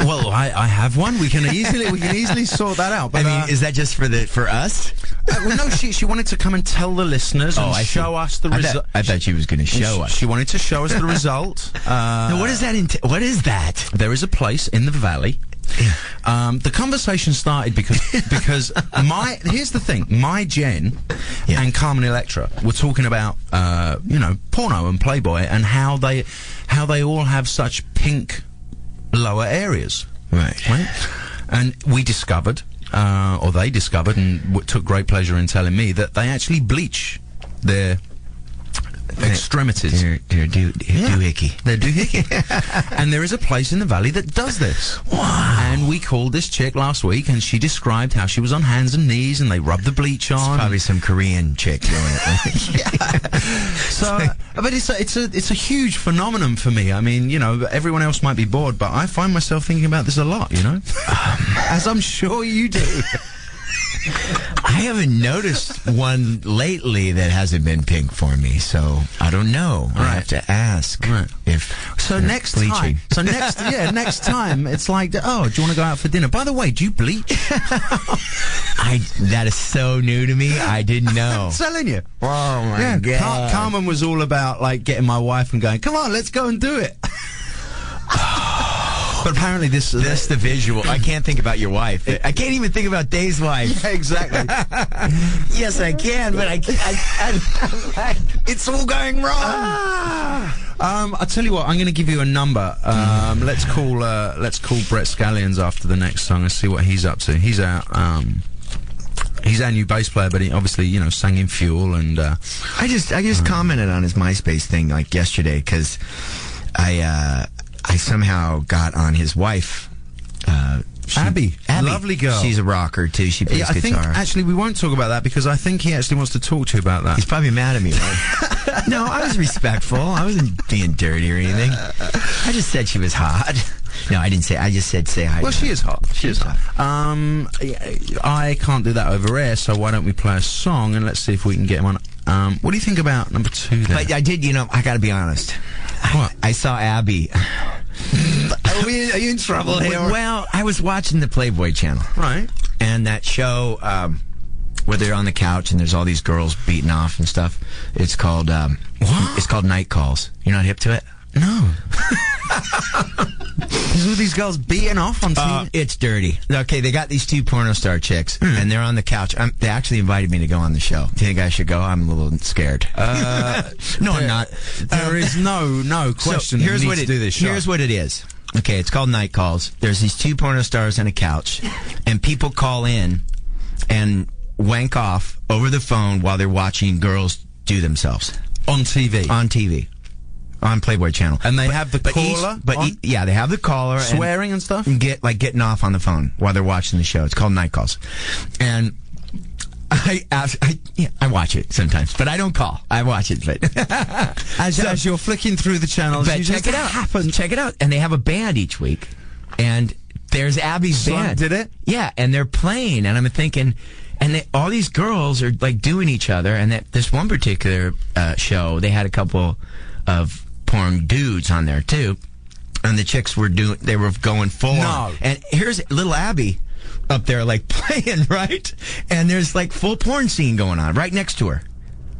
Well, I have one. We can easily sort that out. But, I mean, is that just for us? Well, no, she wanted to come and tell the listeners and show us the result. I thought she was going to show us. She wanted to show us the result. Now, what is that? What is that? There is a place in the valley. The conversation started because here's the thing, my Jen and Carmen Electra were talking about porno and Playboy and how they all have such pink lower areas, right? And we discovered, or they discovered, and took great pleasure in telling me that they actually bleach their extremities. They're doohickey. They're doohickey. And there is a place in the valley that does this. Wow. And we called this chick last week, and she described how she was on hands and knees, and they rubbed the bleach on. It's probably some Korean chick doing it. So, but it's a huge phenomenon for me. I mean, everyone else might be bored, but I find myself thinking about this a lot, as I'm sure you do. I haven't noticed one lately that hasn't been pink for me, so I don't know. I have to ask if next time. So next time it's like, oh, do you want to go out for dinner? By the way, do you bleach? That is so new to me. I didn't know. I'm telling you. Oh my God. Carmen was all about like getting my wife and going, come on, let's go and do it. But apparently that's the visual. I can't think about your wife. I can't even think about Dave's wife. Yeah, exactly. Yes, I can, but I it's all going wrong. I'll tell you what. I'm going to give you a number. Let's call Brett Scallions after the next song and see what he's up to. He's our new bass player, but he obviously sang in Fuel and. I just commented on his MySpace thing like yesterday because I somehow got on his wife, Abby, lovely girl. She's a rocker too. She plays guitar. I think actually we won't talk about that because I think he actually wants to talk to you about that. He's probably mad at me, right? No, I was respectful. I wasn't being dirty or anything. I just said she was hot. No, I didn't say. I just said say hi. Well, she is hot. She is hot. I can't do that over air, so why don't we play a song and let's see if we can get him on. What do you think about number 2 there? But I did. I got to be honest. What? I saw Abby. Are you in trouble here? Well, I was watching the Playboy channel. Right. And that show where they're on the couch and there's all these girls beating off and stuff. It's called what? It's called Night Calls. You're not hip to it? No. There's all these girls beating off on TV. It's dirty. Okay, they got these 2 porno star chicks, and they're on the couch. They actually invited me to go on the show. Do you think I should go? I'm a little scared. No, I'm not. There is no question. So here's what to do this show. Here's what it is. Okay, it's called Night Calls. There's these 2 porno stars on a couch, and people call in and wank off over the phone while they're watching girls do themselves on TV. On TV. On Playboy channel. And they have the caller? Yeah, they have the caller. Swearing and stuff? And getting off on the phone while they're watching the show. It's called Night Calls. And I watch it sometimes, but I don't call. I watch it. But as you're flicking through the channels, but check it out. Check it out. And they have a band each week. And there's Abby's band. Did it? Yeah, and they're playing. And I'm thinking... And all these girls are like doing each other. And this one particular show, they had a couple of porn dudes on there too, and the chicks were going full on. And here's little Abby up there like playing, right? And there's like full porn scene going on right next to her,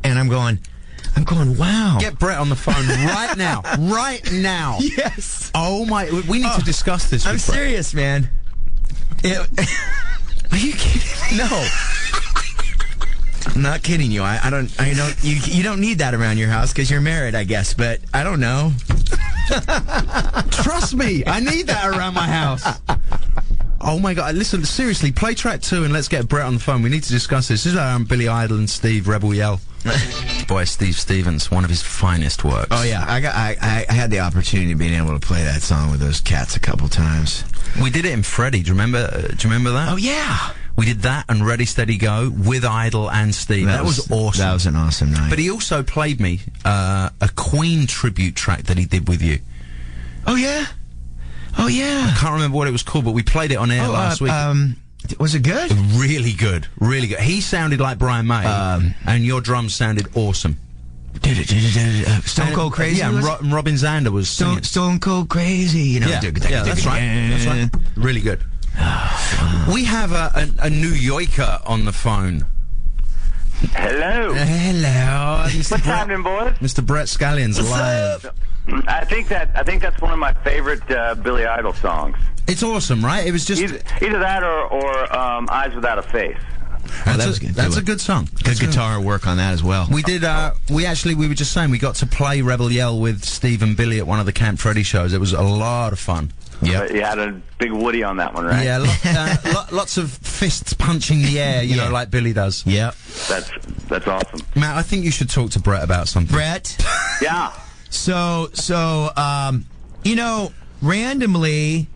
and I'm going, wow. Get Brett on the phone right now. Right now. Yes. Oh my, we need to discuss this with I'm serious, man. Are you kidding me? No. I'm not kidding you. I don't. You don't need that around your house because you're married, I guess. But I don't know. Trust me, I need that around my house. Oh my God! Listen, seriously, play track 2 and let's get Brett on the phone. We need to discuss this. This is Billy Idol and Steve Rebel Yell. Boy, Steve Stevens, one of his finest works. Oh yeah, I had the opportunity of being able to play that song with those cats a couple times. We did it in Freddy. Do you remember that? Oh yeah. We did that and Ready, Steady, Go with Idol and Steve. That was awesome. That was an awesome night. But he also played me a Queen tribute track that he did with you. Oh, yeah? Oh, yeah. I can't remember what it was called, but we played it on air last week. Was it good? Really good. Really good. He sounded like Brian May, and your drums sounded awesome. Stone Cold Crazy? Yeah, and Robin Zander was singing. Stone Cold Crazy. You know, yeah, that's right. That's right. Really good. We have a New Yorker on the phone. Hello. Hello. What's happening, boys? Mr. Brett Scallions live. I think that's one of my favorite Billy Idol songs. It's awesome, right? It was just either that or Eyes Without a Face. That's a good song. Good guitar work on that as well. We did. We were just saying we got to play Rebel Yell with Steve and Billy at one of the Camp Freddy shows. It was a lot of fun. Yeah, you had a big Woody on that one, right? Yeah, lots of fists punching the air, you know, like Billy does. Yeah, that's awesome. Matt, I think you should talk to Brett about something. Brett, yeah. So, randomly,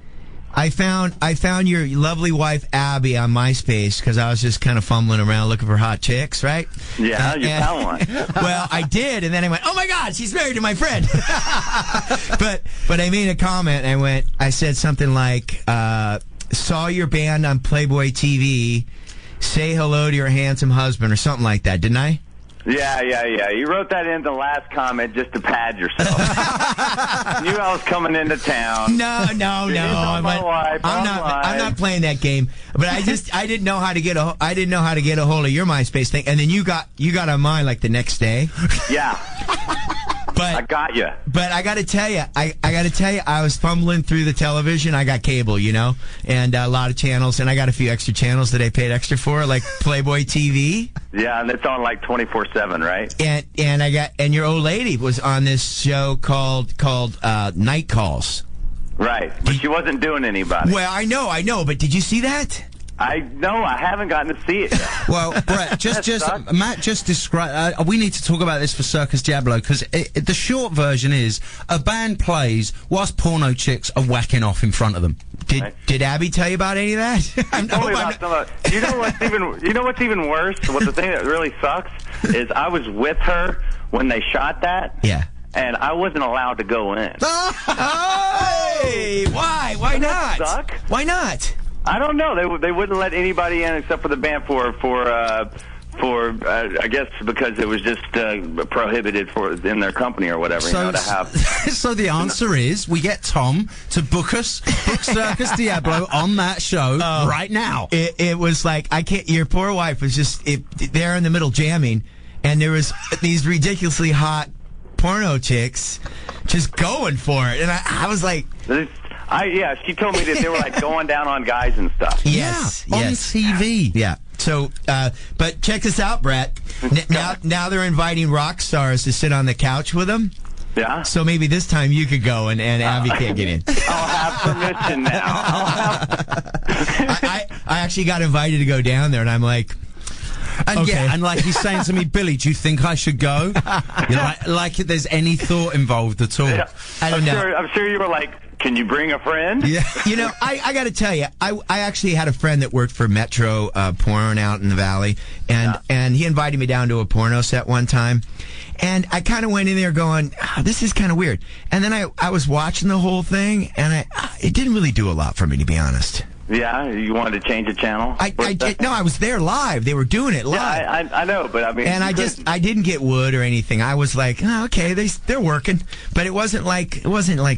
I found your lovely wife Abby on MySpace because I was just kind of fumbling around looking for hot chicks, right? Yeah, you found one. Well, I did, and then I went, "Oh my God, she's married to my friend." but I made a comment. I said something like, "Saw your band on Playboy TV, say hello to your handsome husband or something like that, didn't I? Yeah. You wrote that in the last comment just to pad yourself. Knew I was coming into town. No. I'm not playing that game. But I didn't know how to get a hold of your MySpace thing, and then you got on mine like the next day. Yeah. But I got you. But I got to tell you, I was fumbling through the television. I got cable, and a lot of channels, and I got a few extra channels that I paid extra for, like Playboy TV. Yeah, and it's on like 24/7, right? And your old lady was on this show called Night Calls. Right, but she wasn't doing anybody. Well, I know, but did you see that? I haven't gotten to see it yet. Well, Brett, Matt just described. We need to talk about this for Circus Diablo, because the short version is a band plays whilst porno chicks are whacking off in front of them. Did Abby tell you about any of that? You know what's even worse? The thing that really sucks is I was with her when they shot that. Yeah. And I wasn't allowed to go in. Hey, why? Why not? Suck? Why not? I don't know. They wouldn't let anybody in except for the band for I guess because it was just prohibited in their company or whatever. To have. So the answer is we get Tom to book Circus Diablo on that show right now. It was like your poor wife was just there in the middle jamming, and there was these ridiculously hot porno chicks just going for it, and I was like. She told me that they were like going down on guys and stuff. Yes. On TV. Yeah. So, but check this out, Brett. Now they're inviting rock stars to sit on the couch with them. Yeah. So maybe this time you could go and Abby can't get in. I'll have permission now. I actually got invited to go down there, and I'm like. And okay. and like he's saying to me, Billy, do you think I should go? like there's any thought involved at all. Yeah. I don't know. I'm sure you were like, can you bring a friend? Yeah. I got to tell you, I actually had a friend that worked for Metro Porn out in the Valley, and he invited me down to a porno set one time, and I kind of went in there going, this is kind of weird. And then I was watching the whole thing, and it didn't really do a lot for me, to be honest. Yeah, you wanted to change the channel? No, I was there live. They were doing it live. Yeah, I know, but I mean... And I didn't get wood or anything. I was like, okay, they're working. But it wasn't like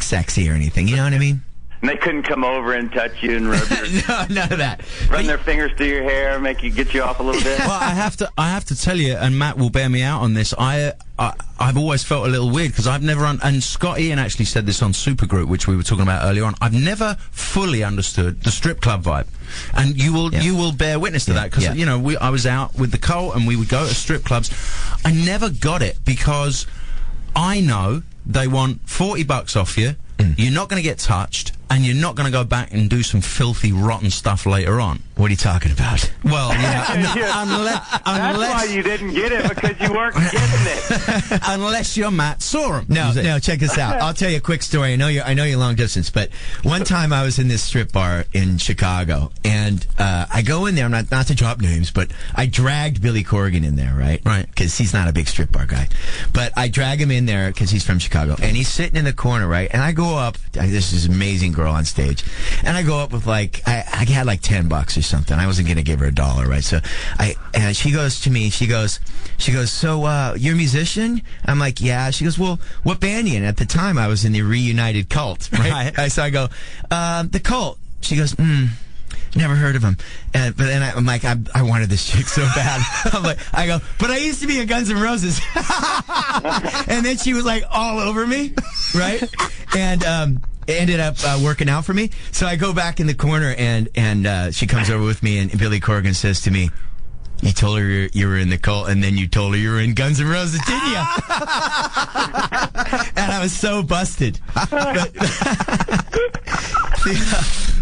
sexy or anything, you know what I mean? And they couldn't come over and touch you and rub your... No, none of that. Run their fingers through your hair, get you off a little bit? Well, I have to tell you, and Matt will bear me out on this, I've always felt a little weird, because I've never... and Scott Ian actually said this on Supergroup, which we were talking about earlier on. I've never fully understood the strip club vibe. And you will bear witness to that, because, I was out with the Cult, and we would go to strip clubs. I never got it, because I know they want $40 off you, you're not going to get touched, and you're not going to go back and do some filthy, rotten stuff later on. What are you talking about? Well, unless that's why you didn't get it, because you weren't getting it. Unless your Matt saw him. No, check this out. I'll tell you a quick story. I know you're long distance, but one time I was in this strip bar in Chicago, and I go in there. I'm not to drop names, but I dragged Billy Corgan in there, right? Right. Because he's not a big strip bar guy, but I drag him in there because he's from Chicago, and he's sitting in the corner, right? And I go up. This is amazing girl on stage, and I go up with I had like $10 or something. I wasn't gonna give her $1, right? So and she goes to me. She goes. So you're a musician? I'm like, yeah. She goes, well, what band are you in? At the time, I was in the Reunited Cult, right? So I go, the Cult. She goes, never heard of him. But then I'm like, I wanted this chick so bad. I go, but I used to be in Guns N' Roses. And then she was like all over me, right? And ended up working out for me. So I go back in the corner, and she comes over with me, and Billy Corgan says to me, you told her you were in the Cult, and then you told her you were in Guns N' Roses, didn't you? And I was so busted.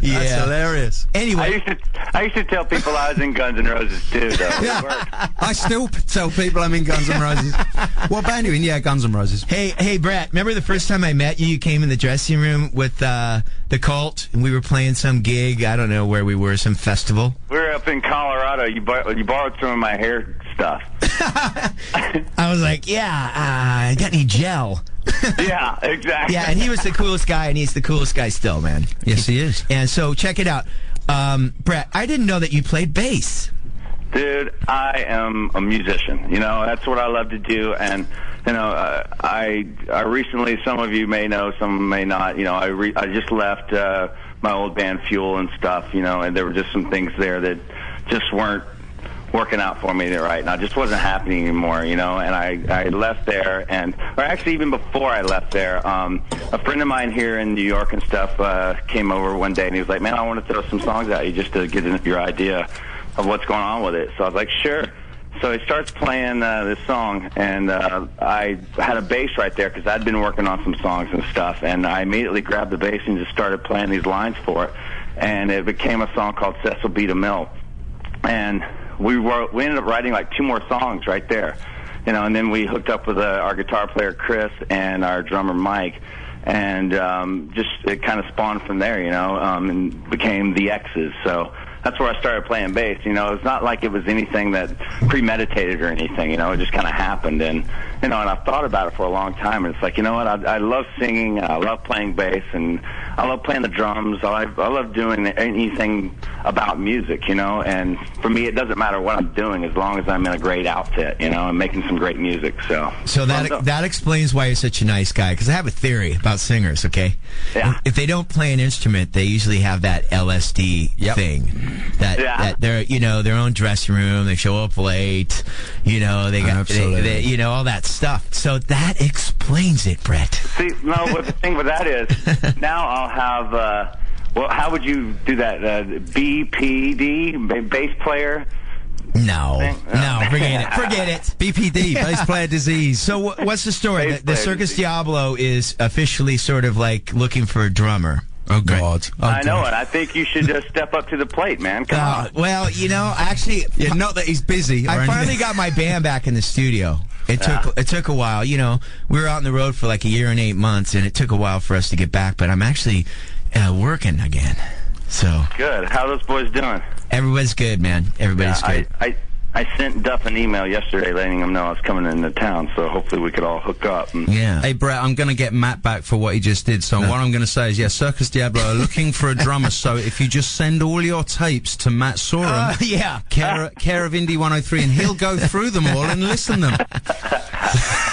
Yeah. That's hilarious. Anyway, I used to tell people I was in Guns N' Roses too, though. Yeah. I still tell people I'm in Guns N' Roses. What band are you in? Yeah, Guns N' Roses. Hey, Brett, remember the first time I met you? You came in the dressing room with the Cult, and we were playing some gig. I don't know where we were, some festival. We were up in Colorado. You borrowed some of my hair stuff. I was like, yeah, got any gel? Yeah, exactly. Yeah, and he was the coolest guy, and he's the coolest guy still, man. Yes, he is. And so check it out. Brett, I didn't know that you played bass. Dude, I am a musician. You know, that's what I love to do. And, you know, I recently, some of you may know, some may not, you know, I just left my old band Fuel and stuff, you know, and there were just some things there that just weren't working out for me right now. It just wasn't happening anymore, you know, and I left there, or actually even before I left there, a friend of mine here in New York and stuff came over one day and he was like, man, I want to throw some songs at you just to get your idea of what's going on with it. So I was like, sure. So he starts playing this song, and I had a bass right there because I'd been working on some songs and stuff, and I immediately grabbed the bass and just started playing these lines for it, and it became a song called Cecil B. DeMille. And we ended up writing like 2 more songs right there, you know, and then we hooked up with our guitar player Chris and our drummer Mike, and just it kind of spawned from there, you know, and became the X's. So that's where I started playing bass. You know, it's not like it was anything that premeditated or anything, you know, it just kind of happened. And, you know, and I've thought about it for a long time, and it's like, you know what, I love singing, and I love playing bass, and I love playing the drums. I love doing anything about music, you know, and for me, it doesn't matter what I'm doing as long as I'm in a great outfit, you know, and making some great music, so. So that explains why you're such a nice guy, because I have a theory about singers, okay? Yeah. If they don't play an instrument, they usually have that LSD thing. That they're, you know, their own dressing room, they show up late, you know, they got, they, you know, all that stuff. So that explains it, Brett. See, no, what the thing with that is, now I'll have, well, how would you do that? BPD, bass player? No, forget it. BPD, bass player disease. So what's the story? The Circus Diablo is officially sort of like looking for a drummer. Oh, God. Oh, I know it. I think you should just step up to the plate, man. Come on. Well, you know, actually... Yeah, not that he's busy. I finally got my band back in the studio. It took a while. You know, we were out on the road for like 1 year and 8 months, and it took a while for us to get back, but I'm actually working again. So Good. How are those boys doing? Everybody's good, man. Everybody's good. I sent Duff an email yesterday letting him know I was coming into town, so hopefully we could all hook up. Yeah. Hey, Brett, I'm going to get Matt back for what he just did, so what I'm going to say is, Circus Diablo are looking for a drummer, so if you just send all your tapes to Matt Sorum, care of Indie 103, and he'll go through them all and listen them.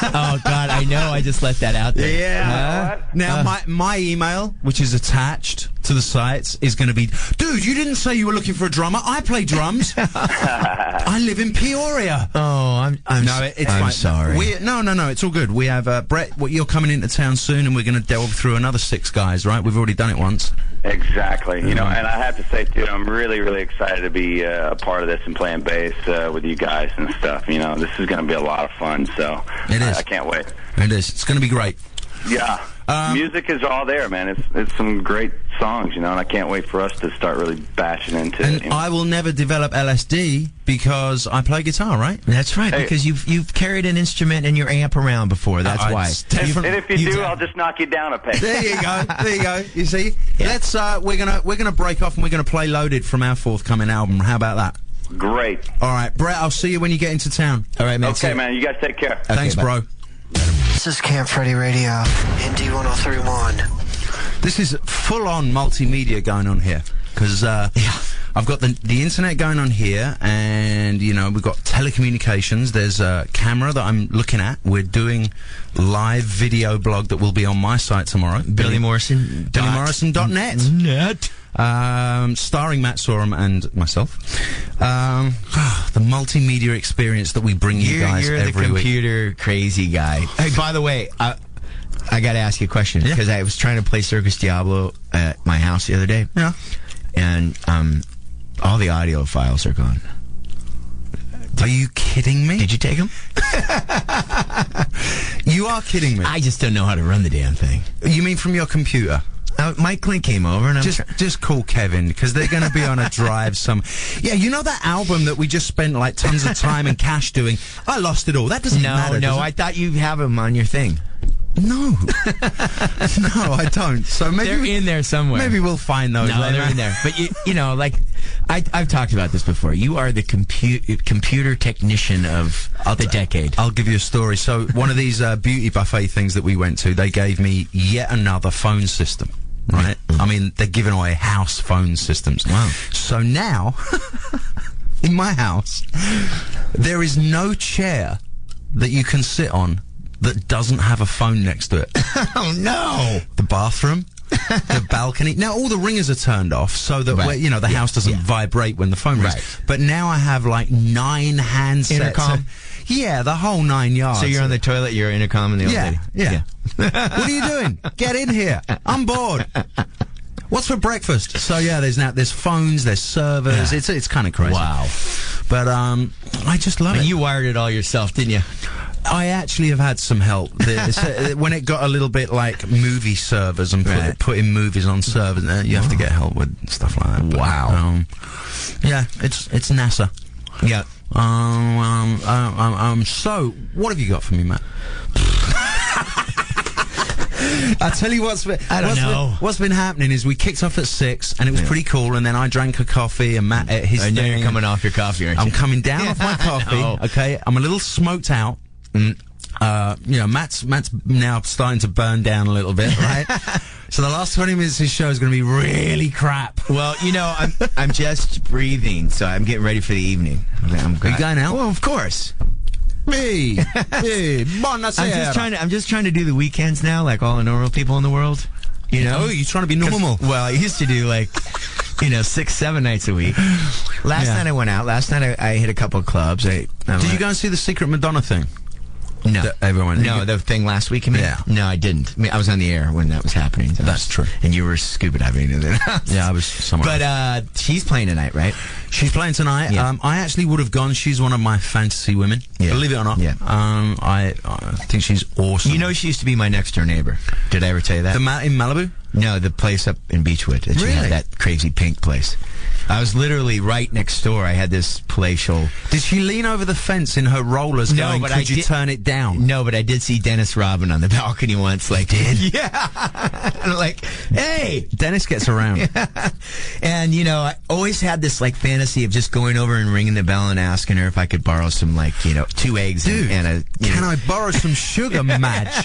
Oh, God, I know. I just let that out there. Yeah. Now, my email, which is attached to the sites, is going to be, dude, you didn't say you were looking for a drummer. I play drums. I live in Peoria. Oh, I'm fine. sorry. No, it's all good. We have, Brett, you're coming into town soon, and we're going to delve through another 6 guys, right? We've already done it once. Exactly. You know, and I have to say, too, I'm really, really excited to be a part of this and playing bass with you guys and stuff. You know, this is going to be a lot of fun, so it is. I can't wait. It is. It's going to be great. Yeah. Music is all there, man. It's some great songs, you know, and I can't wait for us to start really bashing into it. You know? I will never develop LSD because I play guitar, right? That's right, because you've carried an instrument and your amp around before. That's why. And if you do, I'll just knock you down a peg. There you go. There you go. You see? Yeah. Let's we're gonna break off and we're gonna play Loaded from our forthcoming album. How about that? Great. All right, Brett. I'll see you when you get into town. All right, man. Okay, man. You guys take care. Okay, thanks, bro. This is Camp Freddy Radio, Indie 103.1. This is full-on multimedia going on here, because I've got the internet going on here, and, you know, we've got telecommunications. There's a camera that I'm looking at. We're doing live video blog that will be on my site tomorrow. BillyMorrison.net. Starring Matt Sorum and myself. The multimedia experience that we bring you guys every week. You're the computer crazy guy. Hey, by the way, I got to ask you a question, because I was trying to play Circus Diablo at my house the other day. Yeah. And all the audio files are gone. Are you kidding me? Did you take them? You are kidding me. I just don't know how to run the damn thing. You mean from your computer? Mike Clint came over, and just call Kevin, because they're going to be on a drive some. Yeah, you know that album that we just spent like tons of time and cash doing? I lost it all. That doesn't matter. No, I thought you have them on your thing. No. No, I don't. So maybe they're in there somewhere. Maybe we'll find those. No, they're in there. But you know, like I've talked about this before. You are the computer technician of the decade. I'll give you a story. So one of these beauty buffet things that we went to, they gave me yet another phone system. Right? I mean, they're giving away house phone systems. Wow. So now, in my house, there is no chair that you can sit on that doesn't have a phone next to it. Oh, no. The bathroom, the balcony. Now, all the ringers are turned off so that, the house doesn't vibrate when the phone rings. Right. But now I have like 9 handsets. Intercom? Yeah, the whole 9 yards. So you're on the toilet, you're intercom, and the old lady. Yeah. What are you doing? Get in here. I'm bored. What's for breakfast? So yeah, there's phones, there's servers. Yeah. It's kind of crazy. Wow. But I just love it. You wired it all yourself, didn't you? I actually have had some help. When it got a little bit like movie servers and putting movies on servers, you have to get help with stuff like that. But, Wow. Yeah, it's NASA. Yeah. So, what have you got for me, Matt? I tell you what's been happening is we kicked off at 6 and it was pretty cool, and then I drank a coffee and Matt ate his thing. Now you're coming off your coffee, aren't you? I'm coming down off my coffee. No. Okay, I'm a little smoked out. Matt's now starting to burn down a little bit, right? So the last 20 minutes of his show is going to be really crap. Well, I'm just breathing, so I'm getting ready for the evening. Are you going out? Well, of course. Me, buonasera. I'm just trying to do the weekends now, like all the normal people in the world. You know? Oh, you're trying to be normal. Well, I used to do 6-7 nights a week. Last night I went out. Last night I hit a couple of clubs. Did you go and see the Secret Madonna thing? No. The thing last week, you mean? Yeah. No, I didn't. I mean, I was on the air when that was happening. So That's true. And you were scuba diving in it. Yeah, I was somewhere. But she's playing tonight, right? She's playing tonight. Yeah. I actually would have gone. She's one of my fantasy women. Yeah. Believe it or not. Yeah. I think she's awesome. You know, she used to be my next door neighbor. Did I ever tell you that? In Malibu? No, the place up in Beechwood. That she Really? had, that crazy pink place. I was literally right next door. I had this palatial. Did she lean over the fence in her rollers going, could you turn it down? No, but I did see Dennis Robin on the balcony once. Did? Yeah. And I'm like, hey! Dennis gets around. Yeah. And, I always had this, fantasy of just going over and ringing the bell and asking her if I could borrow some, 2 eggs and a... Can I borrow some sugar, Madge?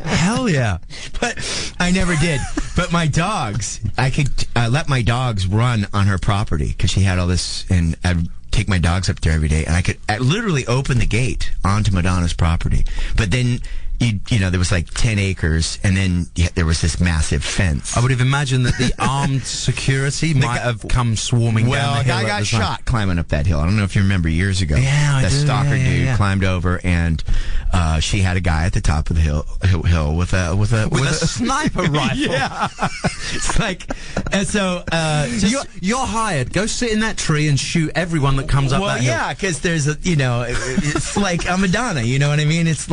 Hell yeah. But I never did. But my dogs, I could let my dogs run on her property because she had all this, and I'd take my dogs up there every day, and I'd literally open the gate onto Madonna's property. But then, there was 10 acres, and then there was this massive fence. I would have imagined that the armed security might have come swarming down the hill. Well, a guy got shot climbing up that hill. I don't know if you remember years ago. Yeah, I do. That stalker Yeah. dude climbed over, and she had a guy at the top of the hill with a sniper rifle. Yeah. It's and so you're hired. Go sit in that tree and shoot everyone that comes up that hill. Well, yeah, because there's it's like a Madonna, you know what I mean? It's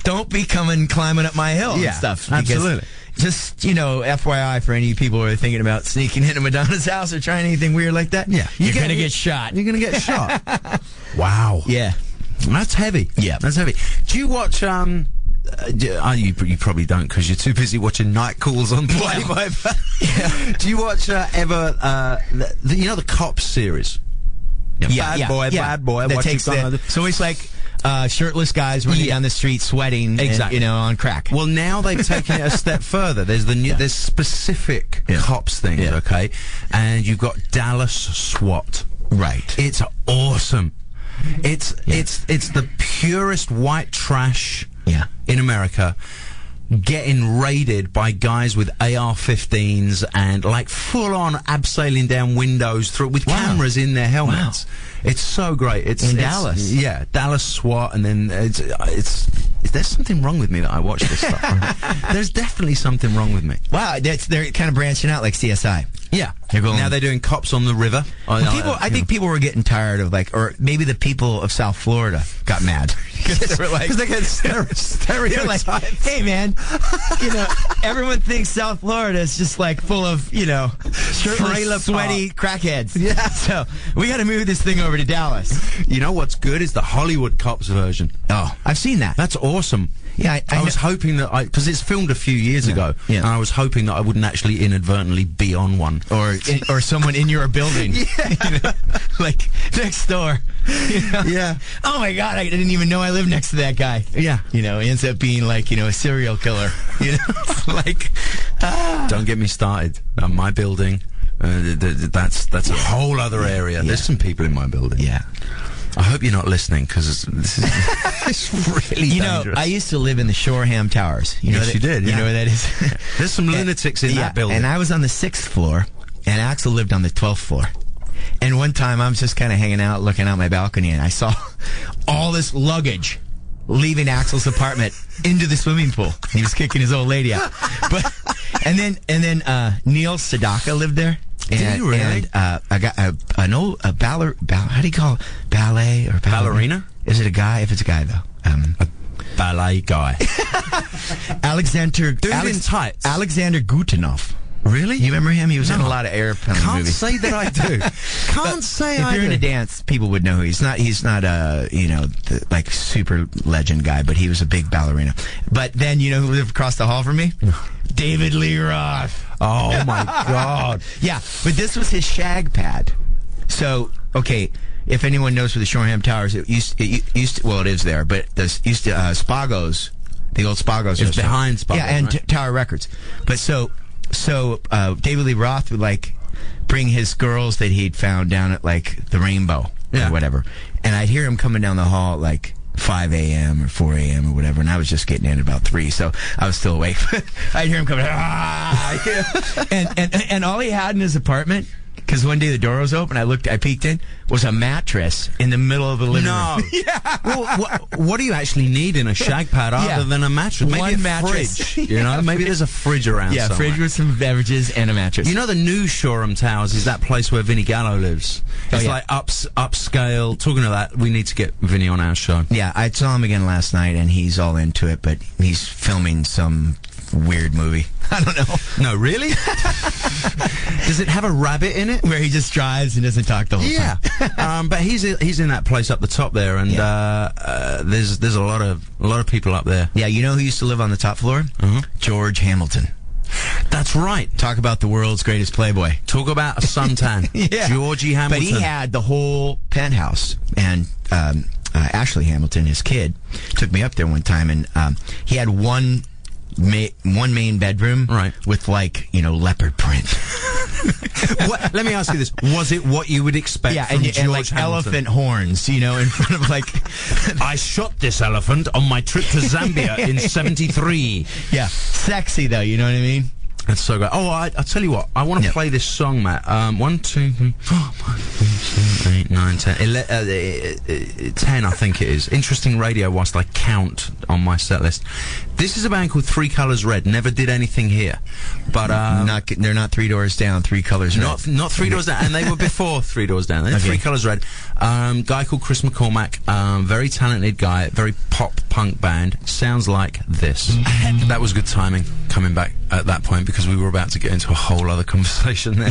don't be climbing up my hill and stuff. Absolutely. Just, FYI for any people who are thinking about sneaking into Madonna's house or trying anything weird like that. Yeah. You're going to get shot. You're going to get shot. Wow. Yeah. That's heavy. Yeah. That's heavy. Do you watch, you probably don't because you're too busy watching Night Calls on Playboy. Yeah. Do you watch ever, the Cops series? Yeah. Bad boy. That takes so it's shirtless guys running down the street sweating, exactly. And, on crack. Well, now they've taken it a step further. There's there's specific cops things, okay? And you've got Dallas SWAT. Right. It's awesome. It's the purest white trash in America, getting raided by guys with AR-15s and full on abseiling down windows with cameras in their helmets. Wow. It's so great. It's Dallas. Yeah, Dallas SWAT, and then there's something wrong with me that I watch this stuff. There's definitely something wrong with me. Wow, they're kind of branching out like CSI. Yeah. Now they're doing Cops on the River. I think people were getting tired of or maybe the people of South Florida got mad. Because they get stereotypes. Hey man, everyone thinks South Florida is just full of, shirtless, sweaty crackheads. Yeah. So we got to move this thing over to Dallas. You know what's good is the Hollywood Cops version. Oh, I've seen that. That's awesome. Yeah, I was hoping that because it's filmed a few years ago, and I was hoping that I wouldn't actually inadvertently be on one, or someone in your building, next door. Yeah. Oh my God, I didn't even know I lived next to that guy. Yeah. He ends up being a serial killer. Don't get me started on my building. That's a whole other area. There's some people in my building. Yeah. I hope you're not listening, because this is it's really dangerous. I used to live in the Shoreham Towers. You know Yes, that, you did, You yeah. know where that is? There's some lunatics in that building. And I was on the 6th floor, and Axel lived on the 12th floor. And one time I was just kind of hanging out, looking out my balcony, and I saw all this luggage leaving Axel's apartment into the swimming pool. He was kicking his old lady out. And then Neil Sedaka lived there. Did he really? And I got an old how do you call it? Ballet or Ballerina? Is it a guy? If it's a guy, though. A ballet guy. Alexander in tights. Alexander Gutenov. Really? You remember him? He was in a lot of airplane Can't movies. say that I do. Can't say if I you're do. into dance, people would know who he's not. He's not a like super legend guy, but he was a big ballerina. But then you know who lived across the hall from me? David Lee Roth. Oh my God. Yeah, but this was his shag pad. So okay, if anyone knows where the Shoreham Towers, it used to, well, it is there, but this used to Spago's, the old Spago's. It's behind Spago's, yeah, and right? Tower Records. But so David Lee Roth would like bring his girls that he'd found down at like the Rainbow or whatever, and I'd hear him coming down the hall at like 5 a.m. or 4 a.m. or whatever, and I was just getting in at about 3, so I was still awake. I'd hear him coming, and all he had in his apartment, because one day the door was open, I peeked in, was a mattress in the middle of the living room. Yeah. Well, what do you actually need in a shag pad other than a mattress? Maybe One a mattress. fridge. You know, maybe there's a fridge around. Yeah, somewhere. fridge with some beverages and a mattress. You know, the new Shoreham Towers is that place where Vinnie Gallo lives. It's yeah. like upscale. Talking of that, we need to get Vinnie on our show. Yeah, I saw him again last night, and he's all into it, but he's filming some weird movie. I don't know. No, really? Does it have a rabbit in it? Where he just drives and doesn't talk the whole time. But he's in that place up the top there, and there's a lot of people up there. Yeah, you know who used to live on the top floor? George Hamilton. That's right. Talk about the world's greatest playboy. Talk about a suntan. Yeah. Georgie Hamilton. But he had the whole penthouse, and Ashley Hamilton, his kid, took me up there one time, and he had one main bedroom, right, with like leopard print. Let me ask you this: was it what you would expect? Yeah, from and like Hamilton? elephant horns, in front of like. I shot this elephant on my trip to Zambia in '73. Yeah, sexy though. You know what I mean? That's so great. Oh, I'll tell you what. I want to play this song, Matt. 1, 2, 3, 4, 5, 6, 7, 8, 9, 10. 10, I think it is. Interesting radio whilst I count on my set list. This is a band called Three Colors Red. Never did anything here. But they're not 3 doors down, 3 Colors Red. Not 3 doors down. And they were before 3 doors down. They're 3 Colors Red. Guy called Chris McCormack. Very talented guy. Very pop punk band. Sounds like this. That was good timing coming back at that point, because we were about to get into a whole other conversation there.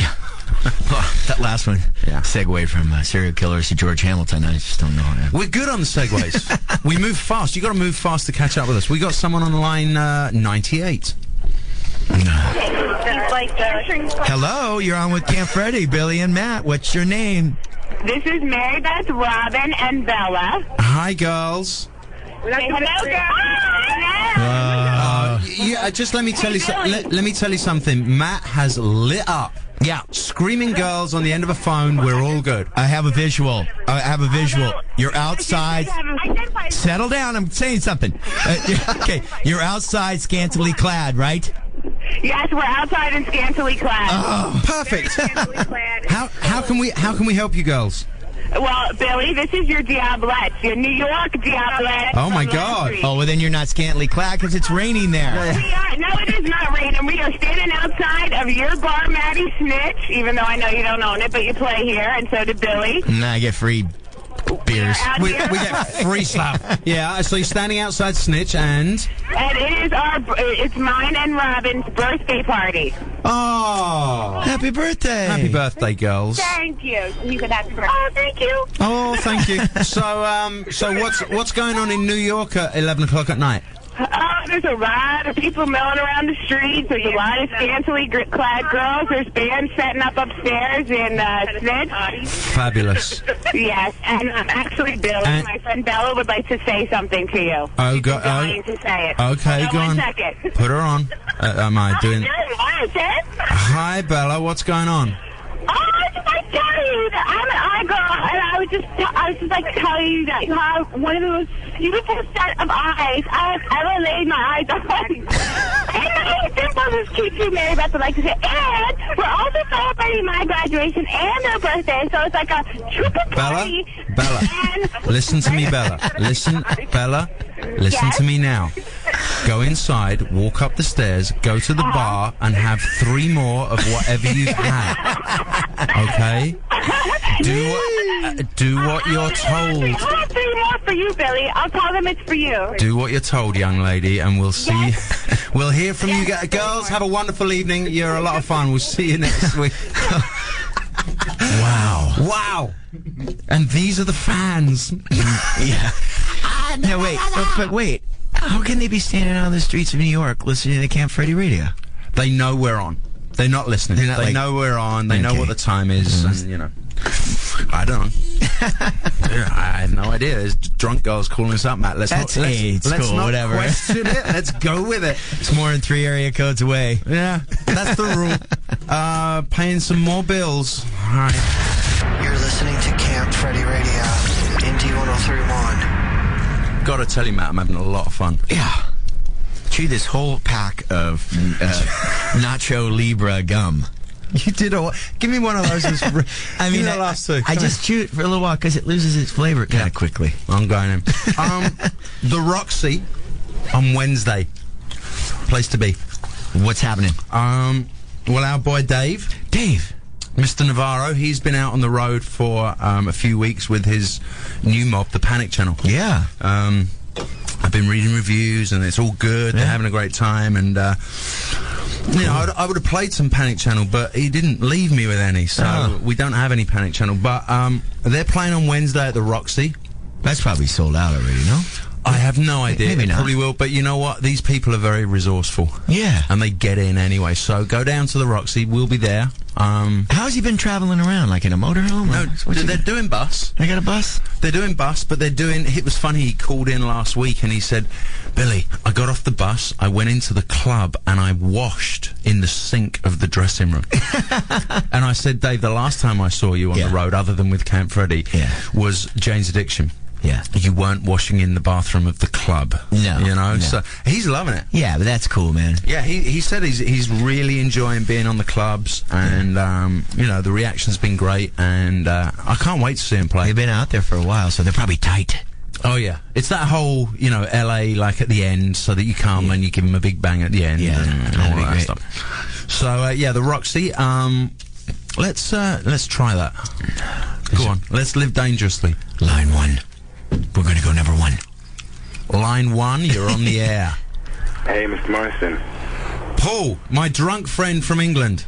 That last one segued from serial killers to George Hamilton. I just don't know. We're good on the segues. We move fast. You got to move fast to catch up with us. We got someone on line 98. Hello, you're on with Camp Freddy, Billy and Matt. What's your name? This is Mary Beth, Robin, and Bella. Hi, girls. Say hello, girls. Just let me tell you. Let me tell you something. Matt has lit up. Yeah, screaming girls on the end of a phone. We're all good. I have a visual. You're outside. Settle down. I'm saying something. Okay, you're outside, scantily clad, right? Yes, we're outside and scantily clad. Oh, perfect. How can we help you girls? Well, Billy, this is your Diablette, your New York Diablette. Oh, my God. Oh, well, then you're not scantily clad because it's raining there. We are. No, it is not raining. We are standing outside of your bar, Maddie Snitch, even though I know you don't own it, but you play here, and so did Billy. Nah, I get free beers. We get free stuff. Yeah, so you're standing outside Snitch, and it's mine and Robin's birthday party. Oh, happy birthday! Happy birthday, girls! Thank you. You could have oh, thank you. Oh, thank you. So what's going on in New York at 11 o'clock at night? There's a lot of people milling around the streets. There's a lot of scantily clad girls. There's bands setting up upstairs in Snitch. Fabulous. Yes, and actually, Billy, my friend Bella would like to say something to you. Oh, go. Dying to say it. Okay, go on. 1 second. Put her on. Am I doing? Hi, Hi, Bella. What's going on? was just like telling you that you have one of the most beautiful set of eyes I have ever laid my eyes on. And Dimples is cute too, Mary Beth would like to say. And we're also celebrating my graduation and their birthday, so it's like a triple party. Bella, listen to me, Bella. Listen Yes? to me now. Go inside, walk up the stairs, go to the bar, and have 3 more of whatever you've had. Okay? Do what you're told. I'll have 3 more for you, Billy. I'll tell them it's for you. Do what you're told, young lady, and we'll see. We'll hear from you, girls. Have a wonderful evening. You're a lot of fun. We'll see you next week. Wow. And these are the fans. Yeah. No, wait. But wait. How can they be standing on the streets of New York listening to the Camp Freddy radio? They know we're on. They're not listening. They know we're on. They know what the time is. And, you know. I don't know. I have no idea. There's drunk girls calling us up, Matt. Let's not question it. Let's go with it. It's more than 3 area codes away. Yeah, that's the rule. Paying some more bills. All right. You're listening to Camp Freddy Radio, Indy 103.1. Gotta tell you, Matt, I'm having a lot of fun. Yeah. Chew this whole pack of Nacho Libre gum. You did all. Give me one of those. I mean, last two. I just chew it for a little while because it loses its flavor kind of quickly. I'm going in. The Roxy on Wednesday. Place to be. What's happening? Well, our boy Dave, Mr. Navarro, he's been out on the road for a few weeks with his new mob, the Panic Channel. Yeah. I've been reading reviews, and it's all good. They're having a great time, and you know, I would have played some Panic Channel, but he didn't leave me with any, so we don't have any Panic Channel. But they're playing on Wednesday at the Roxy. That's probably sold out already, no? I have no idea. Maybe not. Probably will, but you know what? These people are very resourceful. Yeah. And they get in anyway. So go down to the Roxy. We'll be there. How's he been traveling around? Like in a motorhome? No, they're doing bus. They got a bus? They're doing bus, but they're doing... It was funny, he called in last week and he said, Billy, I got off the bus, I went into the club and I washed in the sink of the dressing room. And I said, Dave, the last time I saw you on the road, other than with Camp Freddy, was Jane's Addiction. Yeah. You weren't washing in the bathroom of the club. No. You know? No. So he's loving it. Yeah, but that's cool, man. Yeah, he said he's really enjoying being on the clubs, and you know, the reaction's been great, and I can't wait to see him play. They've been out there for a while, so they're probably tight. Oh yeah, it's that whole, you know, LA like at the end, so that you come and you give him a big bang at the end, and all that stuff. So yeah, the Roxy. Let's try that. Go on, let's live dangerously. Line 1. We're going to go number 1. Line 1, you're on the air. Hey, Mr. Morrison. Paul, my drunk friend from England.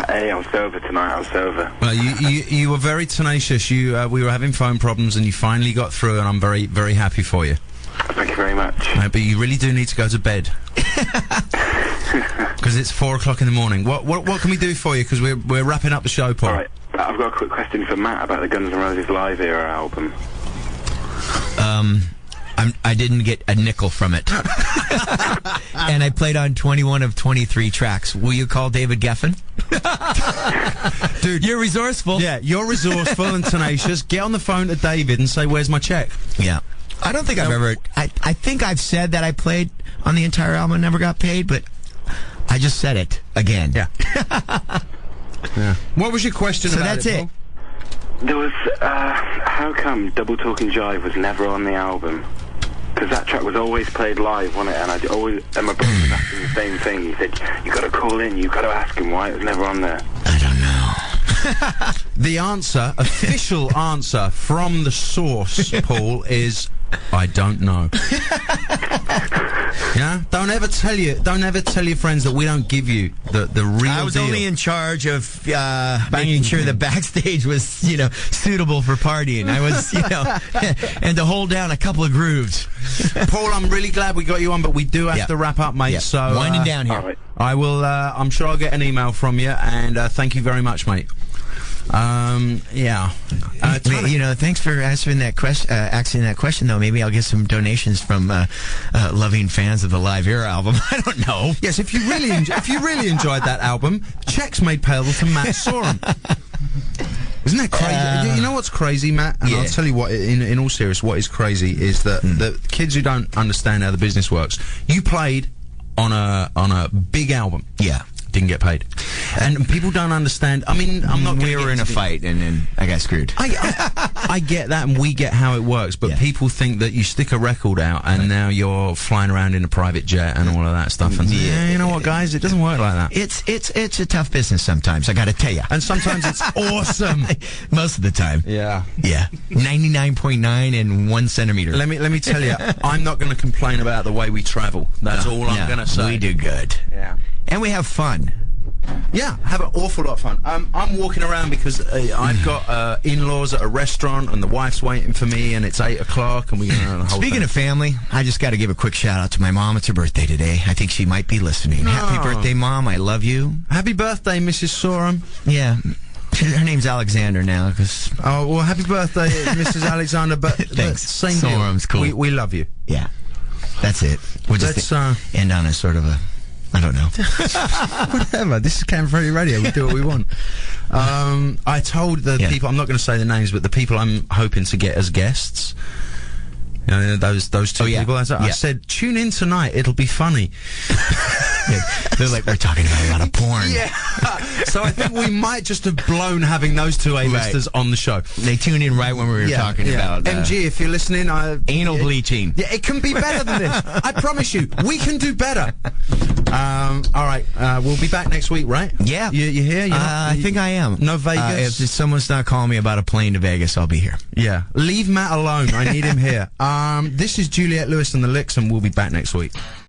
Hey, I'm sober tonight. I'm sober. Well, you were very tenacious. We were having phone problems, and you finally got through, and I'm very, very happy for you. Thank you very much. But you really do need to go to bed. Because it's 4 o'clock in the morning. What can we do for you? Because we're wrapping up the show, Paul. All right. I've got a quick question for Matt about the Guns N' Roses Live Era album. I didn't get a nickel from it. And I played on 21 of 23 tracks. Will you call David Geffen? Dude, you're resourceful. Yeah, you're resourceful and tenacious. Get on the phone to David and say, where's my check? Yeah. I don't think I've ever... I think I've said that I played on the entire album and never got paid, but I just said it again. Yeah. Yeah. What was your question so about that's it? Paul? There was, how come Double Talking Jive was never on the album? Because that track was always played live, wasn't it? And and my brother was asking the same thing. He said, you got to call in, you got to ask him why it was never on there. I don't know. The answer, official answer from the source, Paul, is I don't know. Yeah, don't ever tell your friends that we don't give you the real I was deal. only in charge of making sure the backstage was, you know, suitable for partying. I was, you know, and to hold down a couple of grooves. Paul, I'm really glad we got you on, but we do have to wrap up, mate. So winding down here. Right. I will. I'm sure I'll get an email from you, and thank you very much, mate. Yeah. You know, thanks for asking that question, though. Maybe I'll get some donations from loving fans of the Live Era album. I don't know. Yes, if you really enjoyed that album, checks made payable to Matt Sorum. Is Isn't that crazy? You know what's crazy, Matt? And I'll tell you what, in all seriousness, what is crazy is that the kids who don't understand how the business works, you played on a big album. Yeah. Didn't get paid. And people don't understand. I mean, I'm not. We were in a fight, and then I got screwed. I get that, and we get how it works. But people think that you stick a record out, and now you're flying around in a private jet and all of that stuff. And you know what, guys? It doesn't work like that. It's a tough business sometimes. I got to tell you. And sometimes it's awesome. Most of the time. Yeah. 99.9 and 1 centimeter. Let me tell you, I'm not going to complain about the way we travel. That's all I'm going to say. We do good. Yeah. And we have fun. Yeah, have an awful lot of fun. I'm walking around because I've got in-laws at a restaurant, and the wife's waiting for me, and it's 8 o'clock, and we're going to the whole Speaking thing. of family, I just got to give a quick shout out to my mom. It's her birthday today. I think she might be listening. Happy birthday, Mom. I love you. Happy birthday, Mrs. Sorum. Yeah. Her name's Alexander now. Oh, well, happy birthday, Mrs. Alexander. But thanks. Same Sorum's deal. cool. We love you. Yeah. That's it. We'll just end on a sort of a... I don't know. Whatever. This is Camp Freddy Radio. We do what we want. I told the people, I'm not going to say the names, but the people I'm hoping to get as guests, you know, those two people, I said, tune in tonight. It'll be funny. They're like, we're talking about a lot of porn. Yeah. So I think we might just have blown having those two A-listers on the show. They tune in right when we were talking about... MG, if you're listening... anal bleaching. Yeah, it can be better than this. I promise you. We can do better. All right. We'll be back next week, right? Yeah. You here? I think I am. No Vegas? If someone's not calling me about a plane to Vegas, I'll be here. Yeah. Leave Matt alone. I need him here. This is Juliette Lewis and the Licks, and we'll be back next week.